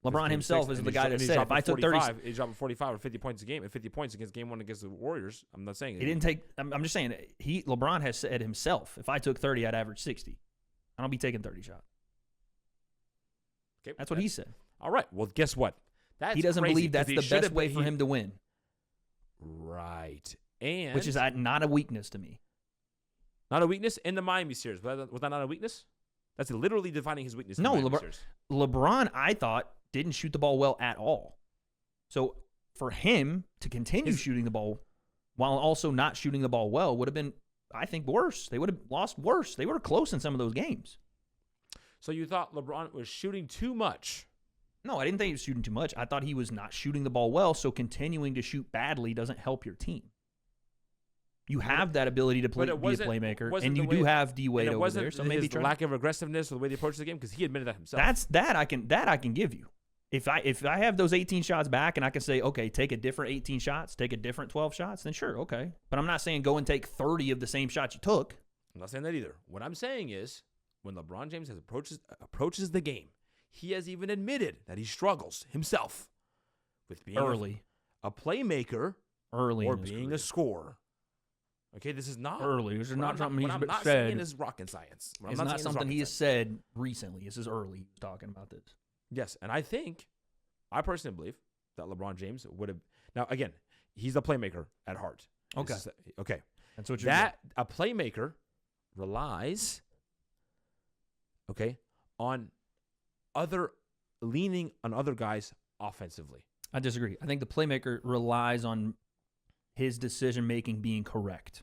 LeBron himself is the guy that said, if I took 30, he's dropping 45 or 50 points a game. At 50 points against game one against the Warriors, I'm not saying it. He didn't take. I'm just saying LeBron has said himself, if I took 30, I'd average 60. I don't be taking 30 shots. Okay, that's what he said. All right. Well, guess what? He doesn't believe that's the best way for him to win. Right. And which is not a weakness to me. Not a weakness in the Miami series. Was that not a weakness? That's literally defining his weakness. No, in the Miami series. LeBron, I thought, didn't shoot the ball well at all. So for him to continue shooting the ball while also not shooting the ball well would have been, I think, worse. They would have lost worse. They were close in some of those games. So you thought LeBron was shooting too much? No, I didn't think he was shooting too much. I thought he was not shooting the ball well, so continuing to shoot badly doesn't help your team. You have that ability to be a playmaker, and you do have D Wade over there. So maybe the lack of aggressiveness or the way they approach the game, because he admitted that himself. That I can give you. If I have those 18 shots back and I can say, okay, take a different 18 shots, take a different 12 shots, then sure, okay. But I'm not saying go and take 30 of the same shots you took. I'm not saying that either. What I'm saying is when LeBron James approaches the game, he has even admitted that he struggles himself with being a playmaker or being a scorer. Okay, this is not early. This is not something he's said. I'm not saying is rocket science. It's not something he has said recently. This is early. He was talking about this. Yes, and I personally believe that LeBron James would have. Now, again, he's a playmaker at heart. Okay. Okay. That's what you're a playmaker relies, on leaning on other guys offensively. I disagree. I think the playmaker relies on his decision-making being correct.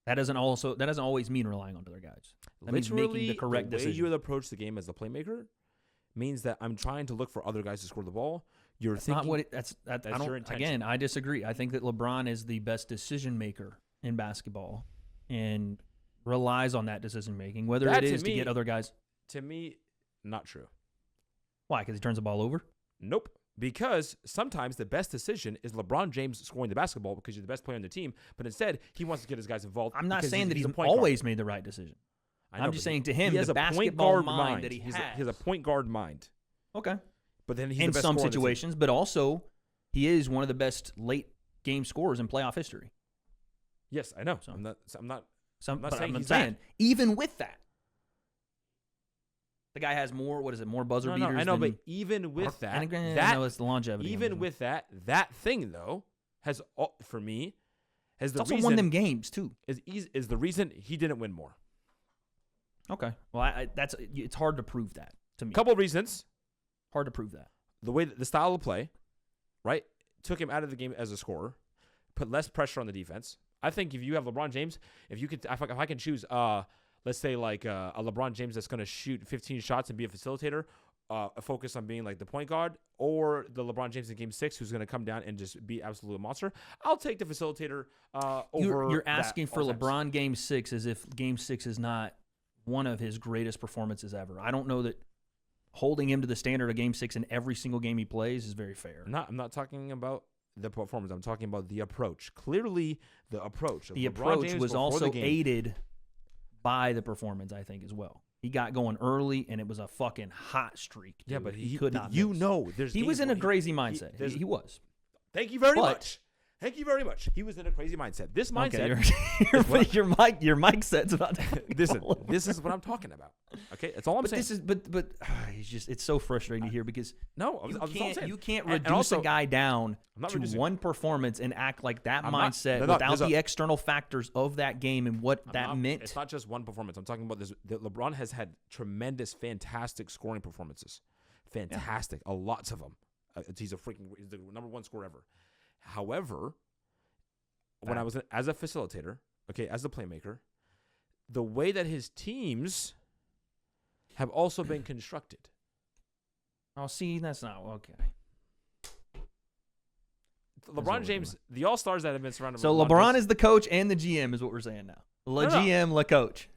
That doesn't always mean relying on other guys. That means making the correct decision. The way you approach the game as the playmaker means that I'm trying to look for other guys to score the ball. That's not what your intention. Again, I disagree. I think that LeBron is the best decision-maker in basketball and relies on that decision-making, whether it is to get other guys. To me, not true. Why? Because he turns the ball over? Nope. Because sometimes the best decision is LeBron James scoring the basketball because you're the best player on the team, but instead he wants to get his guys involved. I'm not saying that he's always made the right decision. I'm just saying to him, the basketball mind that he has. He has a point guard mind. Okay. But then he's in the best some situations, but also he is one of the best late game scorers in playoff history. Yes, I know. So, I'm not saying he's bad. Even with that, the guy has more. What is it? More buzzer beaters. I know, but even with that, it's the longevity. Even with that thing though has for me has the also reason won them games too. Is the reason he didn't win more. Okay, well, it's hard to prove that to me. Couple of reasons. Hard to prove that. The way the style of play, right, took him out of the game as a scorer, put less pressure on the defense. I think if you have LeBron James, if I can choose, let's say like a LeBron James that's going to shoot 15 shots and be a facilitator, focus on being like the point guard, or the LeBron James in Game 6 who's going to come down and just be absolutely a monster, I'll take the facilitator over. You're asking for LeBron Game 6 as if Game 6 is not one of his greatest performances ever. I don't know that holding him to the standard of Game 6 in every single game he plays is very fair. I'm not talking about the performance. I'm talking about the approach. Clearly, the approach. The approach was also aided by the performance, I think, as well. He got going early, and it was a fucking hot streak. Dude. Yeah, but he could not. He was in a crazy mindset. He was. Thank you very much. Thank you very much. He was in a crazy mindset. This mindset. Okay, your mic set's about to Listen, this is what I'm talking about. Okay, that's all I'm saying. This is but he's just it's so frustrating here because you can't reduce a guy down to one performance and act like that mindset without the external factors of that game and what that meant. It's not just one performance. I'm talking about this. LeBron has had tremendous, fantastic scoring performances. Fantastic, lots of them. He's the number one scorer ever. However, when I was as a facilitator, as a playmaker, the way that his teams have also been constructed. Oh, see, that's not okay. LeBron James, the All-Stars that have been surrounded. So LeBron is the coach and the GM, is what we're saying now. GM, la coach.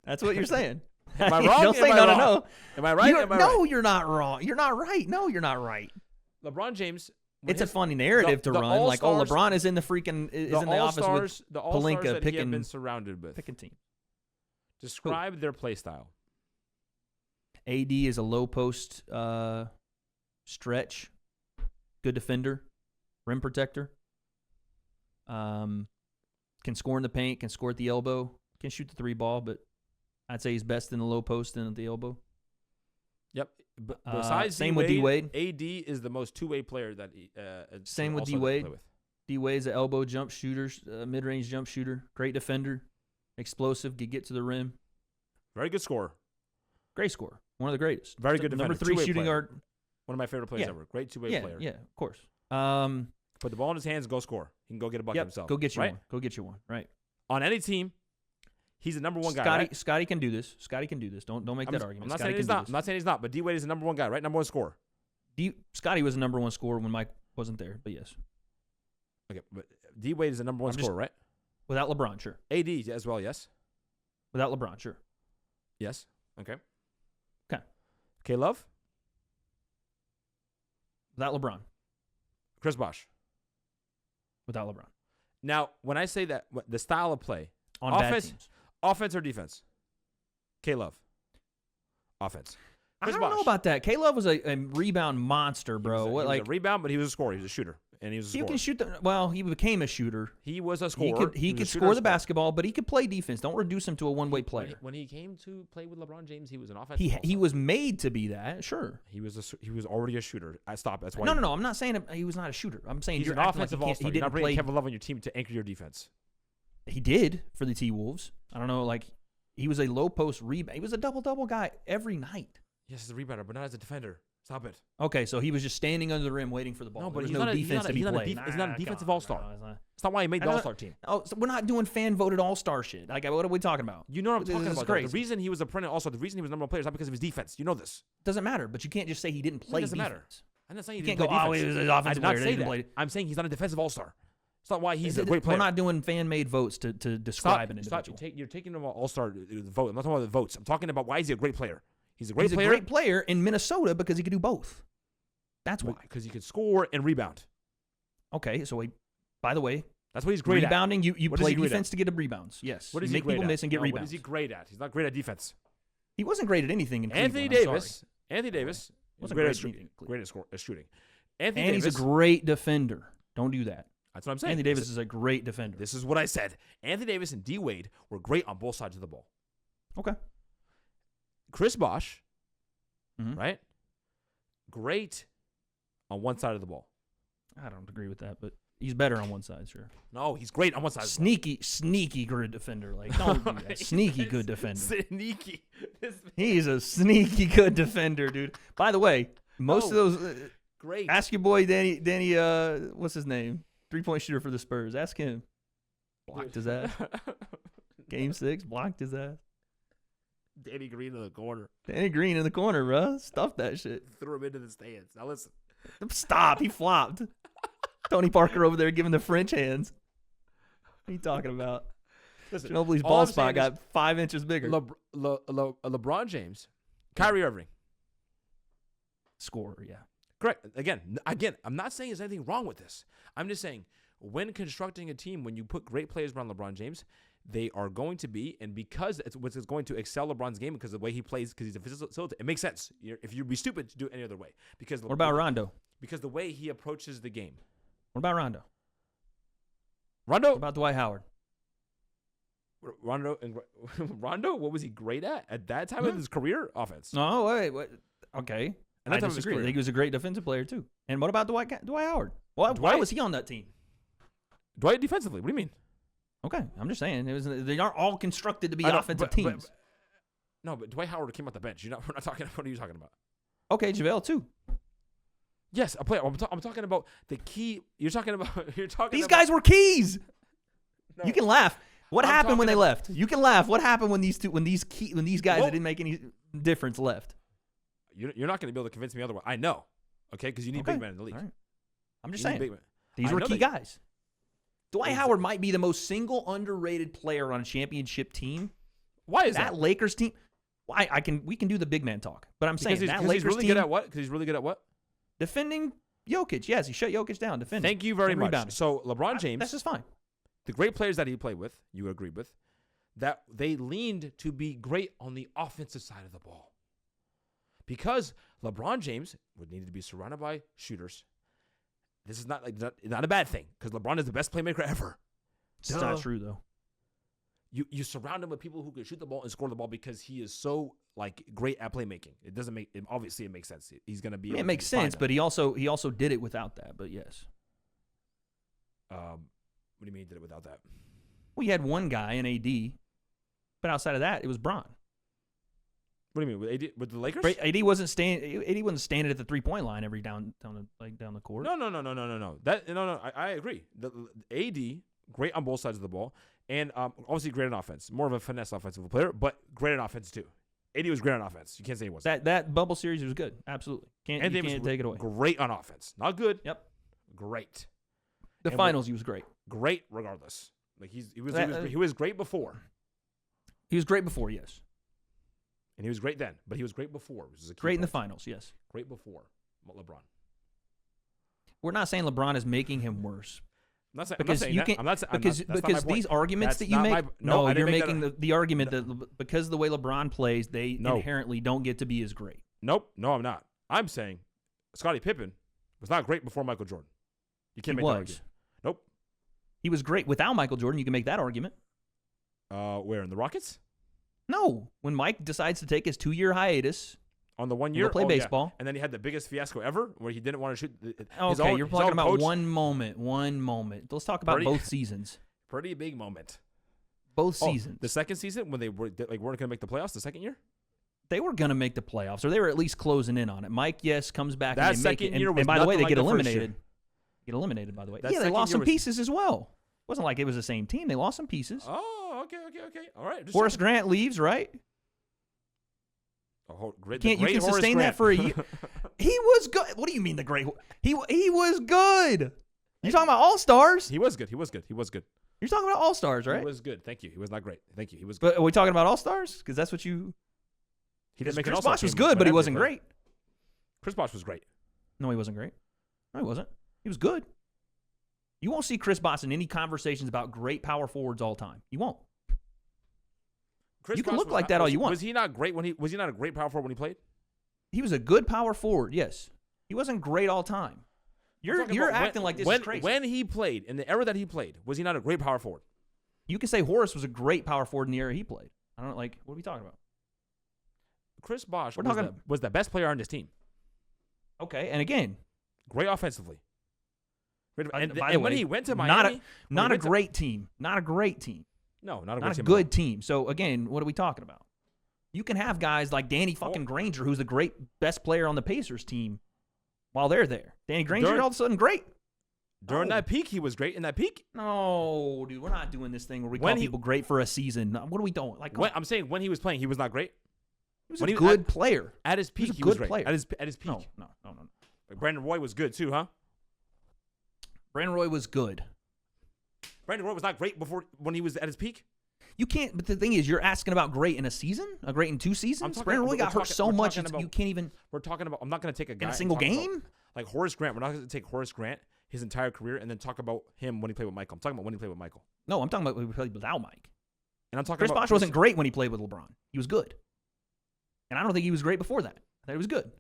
That's what you're saying. Am I wrong? Don't say no. Am I right? No, you're not wrong. You're not right. No, you're not right. LeBron James. It's a funny narrative to run. Like, LeBron is in the freaking in the office with the Pelinka that he had been surrounded with. Picking team. Describe their play style. AD is a low post stretch, good defender, rim protector. Can score in the paint, can score at the elbow, can shoot the 3 ball, but I'd say he's best in the low post and at the elbow. Yep. Besides same with D-Wade. AD is the most two-way player that same with D-Wade. D-Wade's an elbow jump shooter, mid-range jump shooter, great defender, explosive, can get to the rim. Very good scorer. Great scorer. One of the greatest. Very good defender. Number 3 shooting guard. One of my favorite players ever. Great two-way player. Yeah, of course. Put the ball in his hands and go score. He can go get a bucket himself. Go get you one. Go get you one. Right. On any team, he's the number one guy. Right? Scotty can do this. Don't make that argument. I'm not saying he's not. I'm not saying he's not. But D-Wade is the number one guy, right? Number one scorer. Scotty was the number one scorer when Mike wasn't there. But yes. Okay, but D-Wade is the number one scorer, right? Without LeBron, sure. AD as well, yes. Without LeBron, sure. Yes. Okay. Okay, Love. Without LeBron. Chris Bosh. Without LeBron. Now, when I say that, the style of play, on bad teams. Offense or defense? K-Love. Offense. Chris Bosh. Know about that. K-Love was a rebound monster, bro. He was a rebound, but he was a scorer. He was a shooter. And he was a scorer. You can shoot he became a shooter. He was a scorer. He could score the basketball, but he could play defense. Don't reduce him to a one-way player. When he came to play with LeBron James, he was an offensive. He was made to be that, sure. He was already a shooter. That's why. No. I'm not saying he was not a shooter. I'm saying he's an offensive all-star. You're not bringing Kevin Love on your team to anchor your defense. He did for the T-Wolves. I don't know, he was a low post rebound. He was a double-double guy every night. Yes, as a rebounder, but not as a defender. Stop it. Okay, so he was just standing under the rim waiting for the ball. No, but he's not He's not a defensive all-star. That's not why he made the all-star team. Oh, so we're not doing fan-voted all-star shit. What are we talking about? You know what I'm talking about. The reason he was a perennial all-star, the reason he was number one player is not because of his defense. You know this. Doesn't matter, but you can't just say he didn't play defense. Matter. I'm not saying he didn't play defense. He was an offensive player. I did not say that. I'm saying he's not a defensive all-star. It's not why he's a great player. We're not doing fan-made votes to describe an individual. You're taking him all-star vote. I'm not talking about the votes. I'm talking about why is he a great player. He's a great player in Minnesota because he could do both. That's why. Because he could score and rebound. Okay, so by the way, that's what he's great rebounding, at. You play defense to get rebounds. Yes. What is you make people miss and get rebounds. What is he great at? He's not great at defense. He wasn't great at anything in Anthony Cleveland. Davis was great at shooting. And he's a great defender. Don't do that. That's what I'm saying. Anthony Davis is a great defender. This is what I said. Anthony Davis and D-Wade were great on both sides of the ball. Okay. Chris Bosh, right? Great on one side of the ball. I don't agree with that, but he's better on one side, sure. No, he's great on one side. Sneaky good defender. Don't do that. Sneaky good defender. Sneaky. He's a sneaky good defender, dude. By the way, most of those great. Ask your boy Danny. What's his name? 3-point shooter for the Spurs. Ask him. Blocked his ass. Game 6, blocked his ass. Danny Green in the corner. Danny Green in the corner, bro. Stuff that shit. Threw him into the stands. Now listen. Stop. He flopped. Tony Parker over there giving the French hands. What are you talking about? Listen, Ginobili's ball spot got 5 inches bigger. LeBron James. Kyrie Irving. Scorer, yeah. Correct. Again, I'm not saying there's anything wrong with this. I'm just saying when constructing a team, when you put great players around LeBron James, they are going to be, and because it's what's going to excel LeBron's game because of the way he plays, because he's a facilitator, it makes sense. If you'd be stupid to do it any other way. Because what about Rondo? Because the way he approaches the game, What about Rondo? Rondo. What about Dwight Howard? Rondo. What was he great at that time of his career? Offense. No, wait. Okay. And I that time of his disagree. I career. think he was a great defensive player too. And what about Dwight Howard? Why was he on that team? Dwight defensively. What do you mean? Okay, I'm just saying they aren't all constructed to be I know, offensive but- teams. No, but Dwight Howard came off the bench. We're not talking. What are you talking about? Okay, JaVale too. Yes, a player. I'm talking about the key. You're talking about. These guys were keys. No. You can laugh. What I'm happened when talking they about- left? You can laugh. What happened when these guys that didn't make any difference left? You're not going to be able to convince me otherwise. I know. Okay, because you need Okay. big men in the league. All right. I'm just You need saying. big men. These I were know key that- guys. Dwight Howard might be the most single underrated player on a championship team. Why is That that? Lakers team. We can do the big man talk, but I'm saying Because that he's Lakers really team good at what? Because he's really good at what? defending Jokic. Yes, he shut Jokic down defending. Thank you very and much. rebounding. So LeBron James, That's just fine. the great players that he played with, you agree with, that they leaned to be great on the offensive side of the ball. Because LeBron James would need to be surrounded by shooters. This is not a bad thing because LeBron is the best playmaker ever. It's not true though. You surround him with people who can shoot the ball and score the ball because he is so great at playmaking. It doesn't make obviously it makes sense. He's going to be. It makes sense, but he also did it without that. But yes, what do you mean he did it without that? we had one guy in AD, but outside of that, it was Bron. What do you mean with the Lakers? AD wasn't standing at the 3-point line every down the court. No. I agree. The AD great on both sides of the ball, and obviously great on offense. More of a finesse offensive player, but great on offense too. AD was great on offense. You can't say he wasn't. That bubble series was good. Absolutely. You can't take it away. Great on offense. Not good. Yep. Great. The And finals, he was great. Great regardless. Like he was great before. He was great before, yes. And he was great then, but he was great before. Which is a key Great in the point. finals, yes. Great before LeBron. We're not saying LeBron is making him worse. I'm not saying Because that. you can I'm not saying because that's not my point. these arguments That's that you not make. my- no, I you're didn't make making that- the argument that because of the way LeBron plays, they No. inherently don't get to be as great. Nope. No, I'm not. I'm saying Scottie Pippen was not great before Michael Jordan. You can't He make that was. argument. Nope. He was great without Michael Jordan. You can make that argument. Where in the Rockets? No, when Mike decides to take his 2-year hiatus, On the 1 and year, go play baseball. And then he had the biggest fiasco ever, where he didn't want to shoot. Okay, you're talking about coach, one moment. Let's talk about Pretty- both seasons. pretty big moment. Both seasons. The second season when they weren't going to make the playoffs. The second year. They were going to make the playoffs, or they were at least closing in on it. Mike, yes, comes back That and they make second it. year And, was and by the way, nothing they like get the first eliminated. year. Get eliminated, by the way. That Yeah, they second lost year some was- pieces as well. Wasn't like it was the same team. They lost some pieces. Oh, okay. All right. Just Horace checking. Grant leaves, right? Great. You can Horace sustain that Grant. for a year. He was good. What do you mean the great? He was good. You're talking about all stars. He was good. You're talking about all stars, right? He was good. Thank you. He was not great. Thank you. He was good. But are we talking about all stars? Because that's what you. He didn't make an Chris all-star Bosh was team good, but he whenever wasn't they played. great. Chris Bosh was great. No, he wasn't great. No, he wasn't. He was good. You won't see Chris Bosh in any conversations about great power forwards all time. You won't. Chris You can Bosh look was like not- that all was- you want. Was he not great when he? Was he not a great power forward when he played? He was a good power forward, yes. He wasn't great all time. You're talking you're about acting like this when, is crazy. When he played, in the era that he played, was he not a great power forward? You can say Horace was a great power forward in the era he played. I don't know, like, what are we talking about? Chris Bosh We're was, talking- was the best player on his team. Okay, and again, Great offensively. And, by the and when way, he went to not Miami, a not a went to- great team. Not a great team. no, not a great Not a team. good team. So again, what are we talking about? You can have guys like Danny fucking Oh. Granger, who's the great best player on the Pacers team, while they're there. Danny Granger During- all of a sudden great. During No. that peak, he was great. In that peak, No, dude, we're not doing this thing where we When call he- people great for a season. What are we doing? Like, when, I'm saying when he was playing, he was not great. he was when a he- good player. At his peak, was a he was good great. player. At his peak, No. Like Brandon Roy was good too, huh? Brandon Roy was good. Brandon Roy was not great before when he was at his peak. You can't. But the thing is, you're asking about great in a season, a great in 2 seasons. talking- Brandon Roy we're got hurt talking- so we're much talking you about- can't even We're talking about. I'm not going to take a guy in a and single talk about- game. like Horace Grant. We're not going to take Horace Grant his entire career and then talk about him when he played with Michael. I'm talking about when he played with Michael. No, I'm talking about when he played without Mike. And I'm talking Chris about Bosh wasn't great when he played with LeBron. He was good, and I don't think he was great before that. I thought he was good.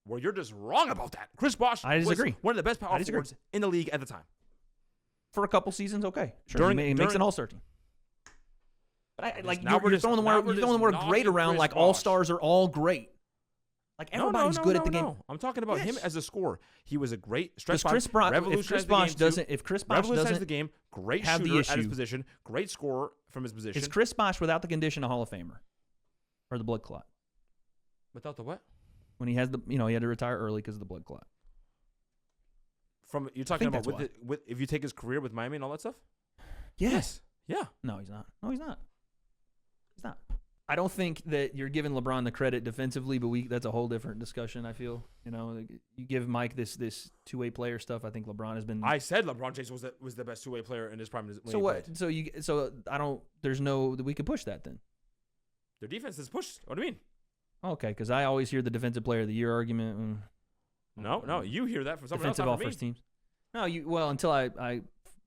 where you're just wrong about that. Chris Bosh I disagree. was one of the best power forwards in the league at the time. For a couple seasons, okay. Sure, he makes an all-star team. But you're throwing the word great around Chris like Bosh. all-stars are all great. Like everybody's good at the game. No. I'm talking about him as a scorer. He was a great stretch Because if Chris Bosh doesn't the game, great have shooter the at his issue, position, great scorer from his position. is Chris Bosh without the condition a Hall of Famer or the blood clot? Without the what? When he has he had to retire early because of the blood clot. You're talking about that's with if you take his career with Miami and all that stuff? Yes. Yeah. No, he's not. He's not. I don't think that you're giving LeBron the credit defensively, but that's a whole different discussion, I feel. You give Mike this two-way player stuff. I think LeBron has been. I said LeBron James was the best two-way player in his prime. So what? There's no we could push that then. Their defense is pushed. What do you mean? Okay, because I always hear the defensive player of the year argument. No, you hear that from someone else. Defensive all-first teams. No, until I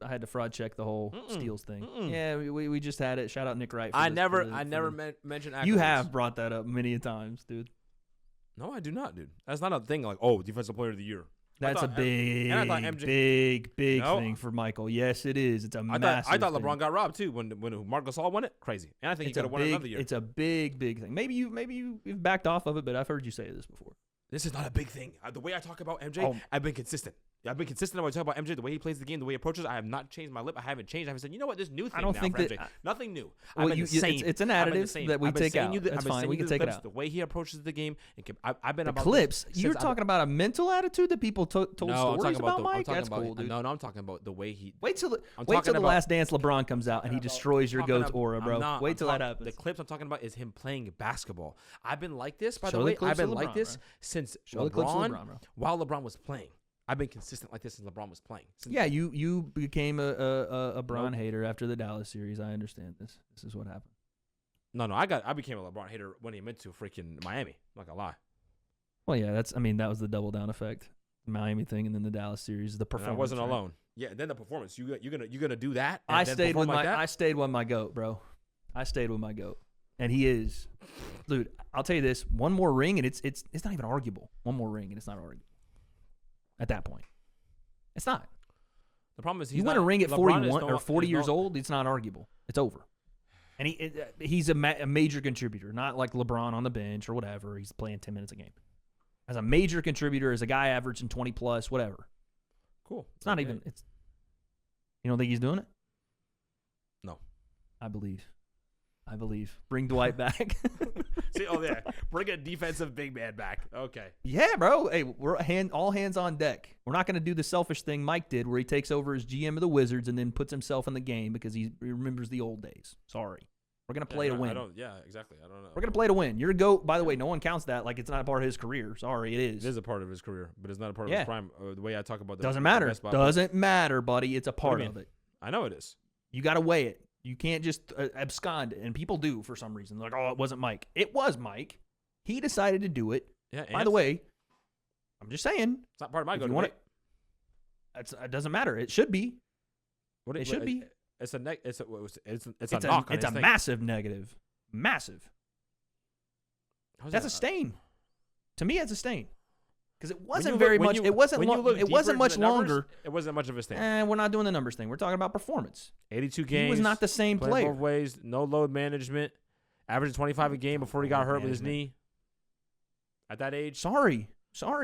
had to fraud check the whole steals thing. Yeah, we just had it. Shout out Nick Wright. I never mentioned accolades. You have brought that up many a times, dude. No, I do not, dude. That's not a thing like, defensive player of the year. That's a big thing for Michael. Yes, it is. It's a massive I thought thing. LeBron got robbed too when Marc Gasol won it. Crazy. And I think he could have won it another year. It's a big thing. Maybe you've backed off of it, but I've heard you say this before. This is not a big thing. The way I talk about MJ, I've been consistent. I've been consistent when I talk about MJ, the way he plays the game, the way he approaches. I have not changed my lip. I haven't changed. I haven't said, you know what, this new thing I don't now think for that, MJ. Nothing new. Well, it's an additive that we take out. That's fine. We can take it out. The way he approaches the game. I've been the about clips. You're talking about a mental attitude that people told stories about Mike? That's cool, dude. No, I'm talking about the way he. Wait till the Last Dance LeBron comes out and he destroys your GOAT's aura, bro. Wait till that happens. The clips I'm talking about is him playing basketball. I've been like this, by the way. I've been like this since LeBron, while LeBron was playing. I've been consistent like this since LeBron was playing. Yeah, you became a Bron hater after the Dallas series. I understand this. This is what happened. No, I became a LeBron hater when he went to freaking Miami. I'm not gonna lie. Well, yeah, that was the double down effect, the Miami thing, and then the Dallas series, the performance. And I wasn't alone. Yeah, and then the performance. You're gonna do that. I stayed with my GOAT, bro. I stayed with my GOAT, and he is, dude. I'll tell you this: one more ring, and it's not even arguable. One more ring, and it's not arguable. At that point, it's not. The problem is you win a ring at 41 or 40 years old. It's not arguable. It's over. And he's a major contributor, not like LeBron on the bench or whatever. He's playing 10 minutes a game. As a major contributor, as a guy averaging 20 plus, whatever. Cool. It's not even. It's. You don't think he's doing it? No. I believe. Bring Dwight back. See, bring a defensive big man back. Okay. Yeah, bro. Hey, we're all hands on deck. We're not going to do the selfish thing Mike did where he takes over as GM of the Wizards and then puts himself in the game because he remembers the old days. Sorry. We're going to play to win. Exactly. I don't know. We're going to play to win. You're a GOAT. By the way, no one counts that like it's not a part of his career. Sorry, it is. It is a part of his career, but it's not a part of his prime. The way I talk about that. Doesn't matter. Doesn't matter, buddy. It's a part of it. I know it is. You got to weigh it. You can't just abscond, and people do for some reason. They're like, oh, it wasn't Mike. It was Mike. He decided to do it. Yeah. By the way, I'm just saying. It's not part of my GOAT. It doesn't matter. It should be. It should be. It's a It's a massive negative. Massive. That's a stain. To me, it's a stain. Because it wasn't very much. It wasn't much longer. It wasn't much of a stain. We're not doing the numbers thing. We're talking about performance. 82 games. He was not the same player. Both ways. No load management. Averaging 25 a game before he got hurt with his knee. At that age. Sorry.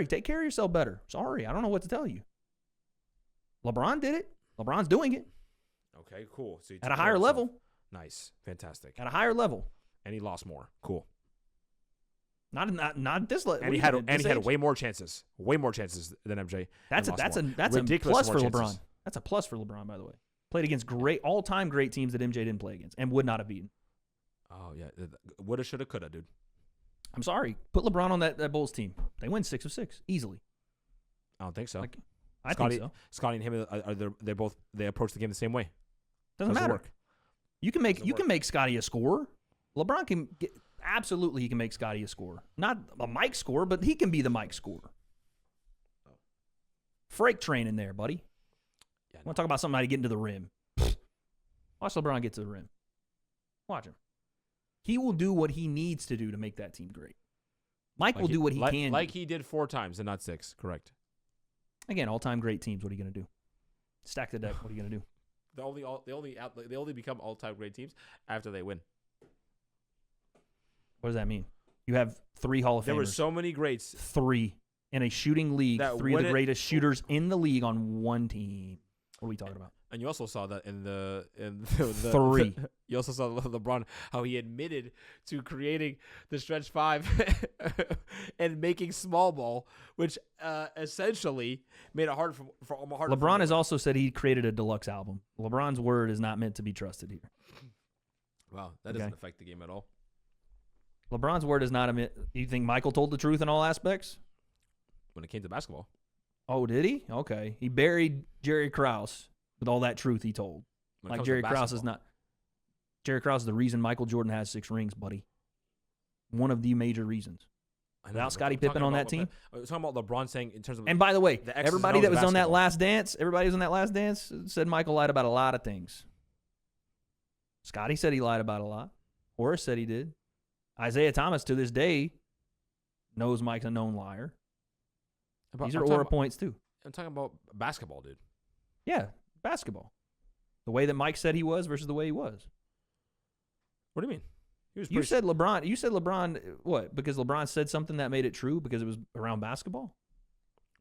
Take care of yourself better. Sorry. I don't know what to tell you. LeBron did it. LeBron's doing it. Okay, cool. So at a higher level. Nice. Fantastic. At a higher level. And he lost more. Cool. Not this level. And he had way more chances. Way more chances than MJ. That's a plus for LeBron. That's a plus for LeBron, by the way. Played against all-time great teams that MJ didn't play against and would not have beaten. Oh yeah, woulda, shoulda, coulda, dude. I'm sorry. Put LeBron on that Bulls team. They win 6 of 6 easily. I don't think so. I think so. Scotty and him they approach the game the same way. Doesn't matter. Work. You can make Scotty a scorer. LeBron can absolutely he can make Scotty a scorer. Not a Mike scorer, but he can be the Mike scorer. Freight train in there, buddy. Yeah, want to talk about somebody getting to the rim. Watch LeBron get to the rim. Watch him. He will do what he needs to do to make that team great. Mike will do what he can. Like he did 4 times and not 6. Correct. Again, all-time great teams. What are you going to do? Stack the deck. What are you going to do? They only become all-time great teams after they win. What does that mean? You have 3 Hall of Famers. There were so many greats. 3 in a shooting league. 3 of the greatest shooters in the league on one team. What are we talking about? And you also saw that in the 3. You also saw LeBron, how he admitted to creating the stretch 5 and making small ball, which essentially made it hard for LeBron has also said he created a deluxe album. LeBron's word is not meant to be trusted here. Wow, that doesn't affect the game at all. LeBron's word is not a. You think Michael told the truth in all aspects? When it came to basketball. Oh, did he? Okay. He buried Jerry Krause with all that truth he told. Like Jerry Krause is not. Jerry Krause is the reason Michael Jordan has 6 rings, buddy. One of the major reasons. Without Scottie Pippen on that team. I was talking about LeBron saying in terms of. And by the way, everybody that was on that last dance, said Michael lied about a lot of things. Scottie said he lied about a lot. Horace said he did. Isaiah Thomas, to this day, knows Mike's a known liar. These are aura points, too. I'm talking about basketball, dude. Yeah, basketball. The way that Mike said he was versus the way he was. What do you mean? You said LeBron, what? Because LeBron said something that made it true because it was around basketball?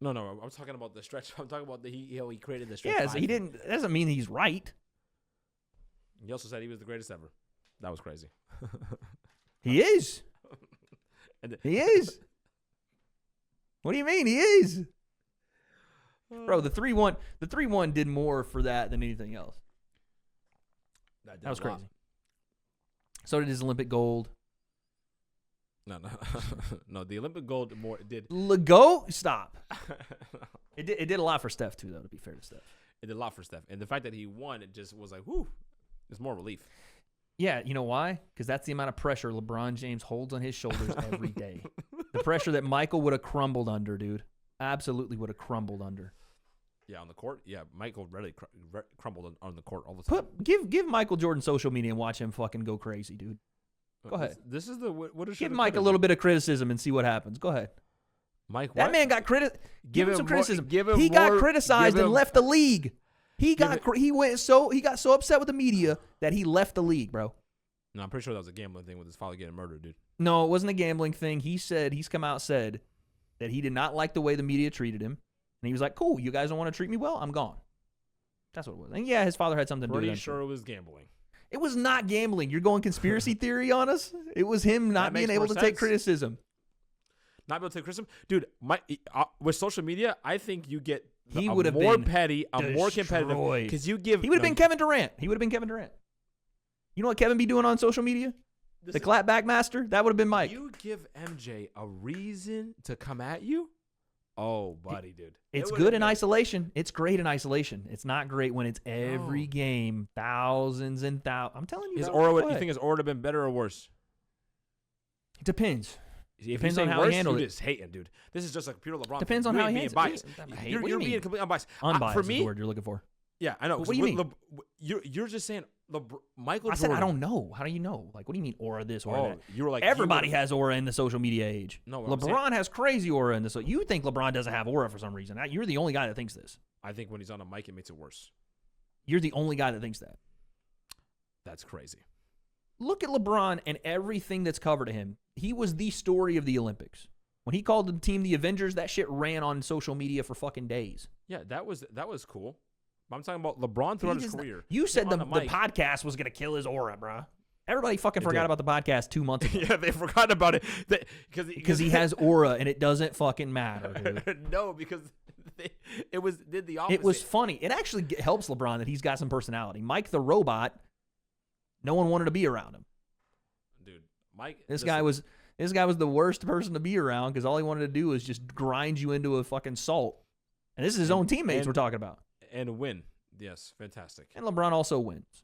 No. I'm talking about the stretch. I'm talking about how he created the stretch. Yeah, so that doesn't mean he's right. He also said he was the greatest ever. That was crazy. He is. He is. What do you mean? He is. Bro, the 3-1 did more for that than anything else. That was crazy. So did his Olympic gold. No. The Olympic gold did. Stop. It did a lot for Steph too, though. To be fair to Steph, it did a lot for Steph, and the fact that he won, it just was like, whoo, it's more relief. Yeah, you know why? Because that's the amount of pressure LeBron James holds on his shoulders every day. The pressure that Michael would have crumbled under, dude. Absolutely would have crumbled under. Yeah, on the court. Yeah, Michael really crumbled on the court all the time. Give Michael Jordan social media and watch him fucking go crazy, dude. Go ahead. This is give Mike a little bit of criticism and see what happens. Go ahead. Mike, that man got Give him some criticism. He got criticized and left the league. He got so upset with the media that he left the league, bro. No, I'm pretty sure that was a gambling thing with his father getting murdered, dude. No, it wasn't a gambling thing. He's come out said that he did not like the way the media treated him, and he was like, "Cool, you guys don't want to treat me well, I'm gone." That's what it was. And yeah, his father had something to do with it. Pretty sure it was gambling. It was not gambling. You're going conspiracy theory on us? It was him not being able to take criticism. Not able to take criticism, dude. With social media, I think you get. He would have been more petty, more competitive. Because you give. He would have been Kevin Durant. You know what Kevin be doing on social media? The clapback master? That would have been Mike. You give MJ a reason to come at you? Oh, buddy, dude. It's good in isolation. It's great in isolation. It's not great when it's every game, thousands and thousands. I'm telling you. You think his aura would have been better or worse? It depends. Depends on how he handled it. You're just hating, dude. This is just like pure LeBron. Depends on how he handled it. You're being completely unbiased. Unbiased for me, is the word you're looking for. Yeah, I know. What do you mean? You're just saying Michael Jordan. I said I don't know. How do you know? Like, what do you mean aura this, aura that? You were like everybody has aura in the social media age. No, LeBron has crazy aura in this. So you think LeBron doesn't have aura for some reason? You're the only guy that thinks this. I think when he's on a mic, it makes it worse. You're the only guy that thinks that. That's crazy. Look at LeBron and everything that's covered to him. He was the story of the Olympics. When he called the team the Avengers, that shit ran on social media for fucking days. Yeah, that was cool. I'm talking about LeBron throughout his career. You said the podcast was going to kill his aura, bro. Everybody fucking forgot about the podcast 2 months ago. Yeah, they forgot about it. Because he has aura and it doesn't fucking matter, dude. No, because did the opposite. It was funny. It actually helps LeBron that he's got some personality. Mike the robot, no one wanted to be around him. Dude, Mike. This guy was the worst person to be around because all he wanted to do was just grind you into a fucking salt. And this is his own teammates we're talking about. And win. Yes, fantastic. And LeBron also wins.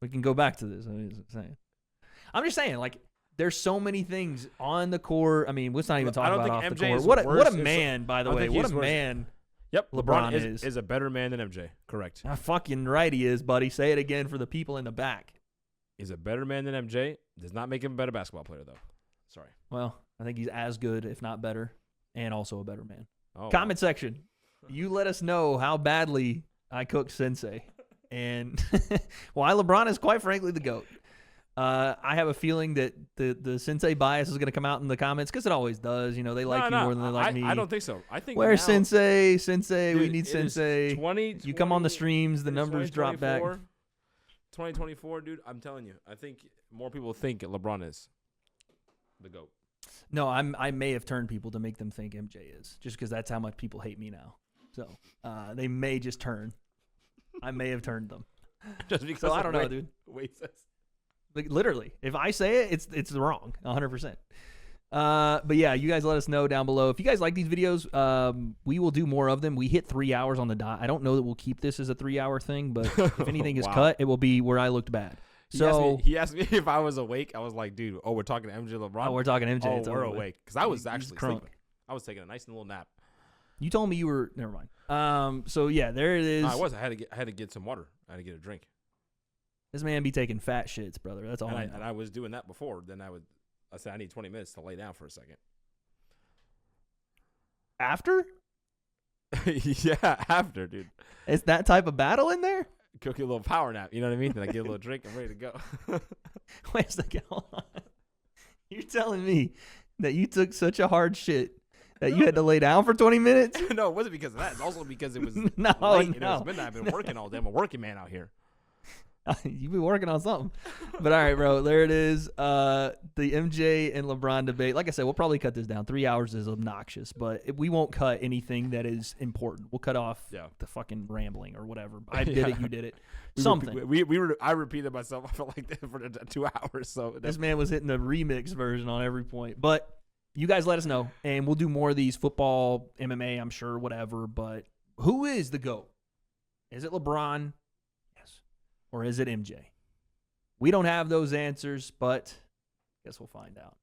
We can go back to this. I'm just saying, like, there's so many things on the court. I mean, let's not even talk about off the court. What a man, by the way. What a man. Yep, LeBron is a better man than MJ. Correct. Fucking right he is, buddy. Say it again for the people in the back. is a better man than MJ. Does not make him a better basketball player, though. Sorry. Well, I think he's as good, if not better, and also a better man. Oh, Comment section. You let us know how badly I cook Sensei. And why LeBron is quite frankly the GOAT. I have a feeling that the Sensei bias is going to come out in the comments because it always does. You know, they like you more than they like me. I don't think so. I think Where's now, Sensei? dude, We need Sensei. 20, You come on the streams, the numbers drop back. 2024, dude, I'm telling you. I think more people think LeBron is the GOAT. No, I may have turned people to make them think MJ is, just because that's how much people hate me now. So they may just turn. I may have turned them. Just because So I don't know, dude. Wait, says. Like, literally, if I say it, it's wrong, 100%. But yeah, you guys let us know down below. If you guys like these videos, we will do more of them. We hit 3 hours on the dot. I don't know that we'll keep this as a 3-hour thing, but if anything is Wow. cut, it will be where I looked bad. So he asked me if I was awake. I was like, dude, we're talking to MJ LeBron. oh, we're talking MJ. Oh, it's we're over with. awake. Because I was He's actually crunk. sleeping. I was taking a nice little nap. You told me you were. Never mind. So yeah, there it is. No, I was. I had to get some water. I had to get a drink. This man be taking fat shits, brother. That's all. And I was doing that before. Then I said I need 20 minutes to lay down for a second. After? Yeah, after, dude. Is that type of battle in there? Cook you a little power nap. You know what I mean? Then I get a little drink. I'm ready to go. Wait a second. Hold on. You're telling me that you took such a hard shit that you had to lay down for 20 minutes? No, it wasn't because of that. It's also because it was No, late and it no. was midnight. I've been working all day. I'm a working man out here. You be working on something. But all right, bro. There it is. The MJ and LeBron debate. Like I said, we'll probably cut this down. 3 hours is obnoxious, but we won't cut anything that is important. We'll cut off the fucking rambling or whatever. I did it. You did it. Something. I repeated myself. I felt like that for the 2 hours. So this man was hitting the remix version on every point. But you guys let us know, and we'll do more of these football, MMA, I'm sure, whatever. But who is the GOAT? Is it LeBron? Yes. Or is it MJ? We don't have those answers, but I guess we'll find out.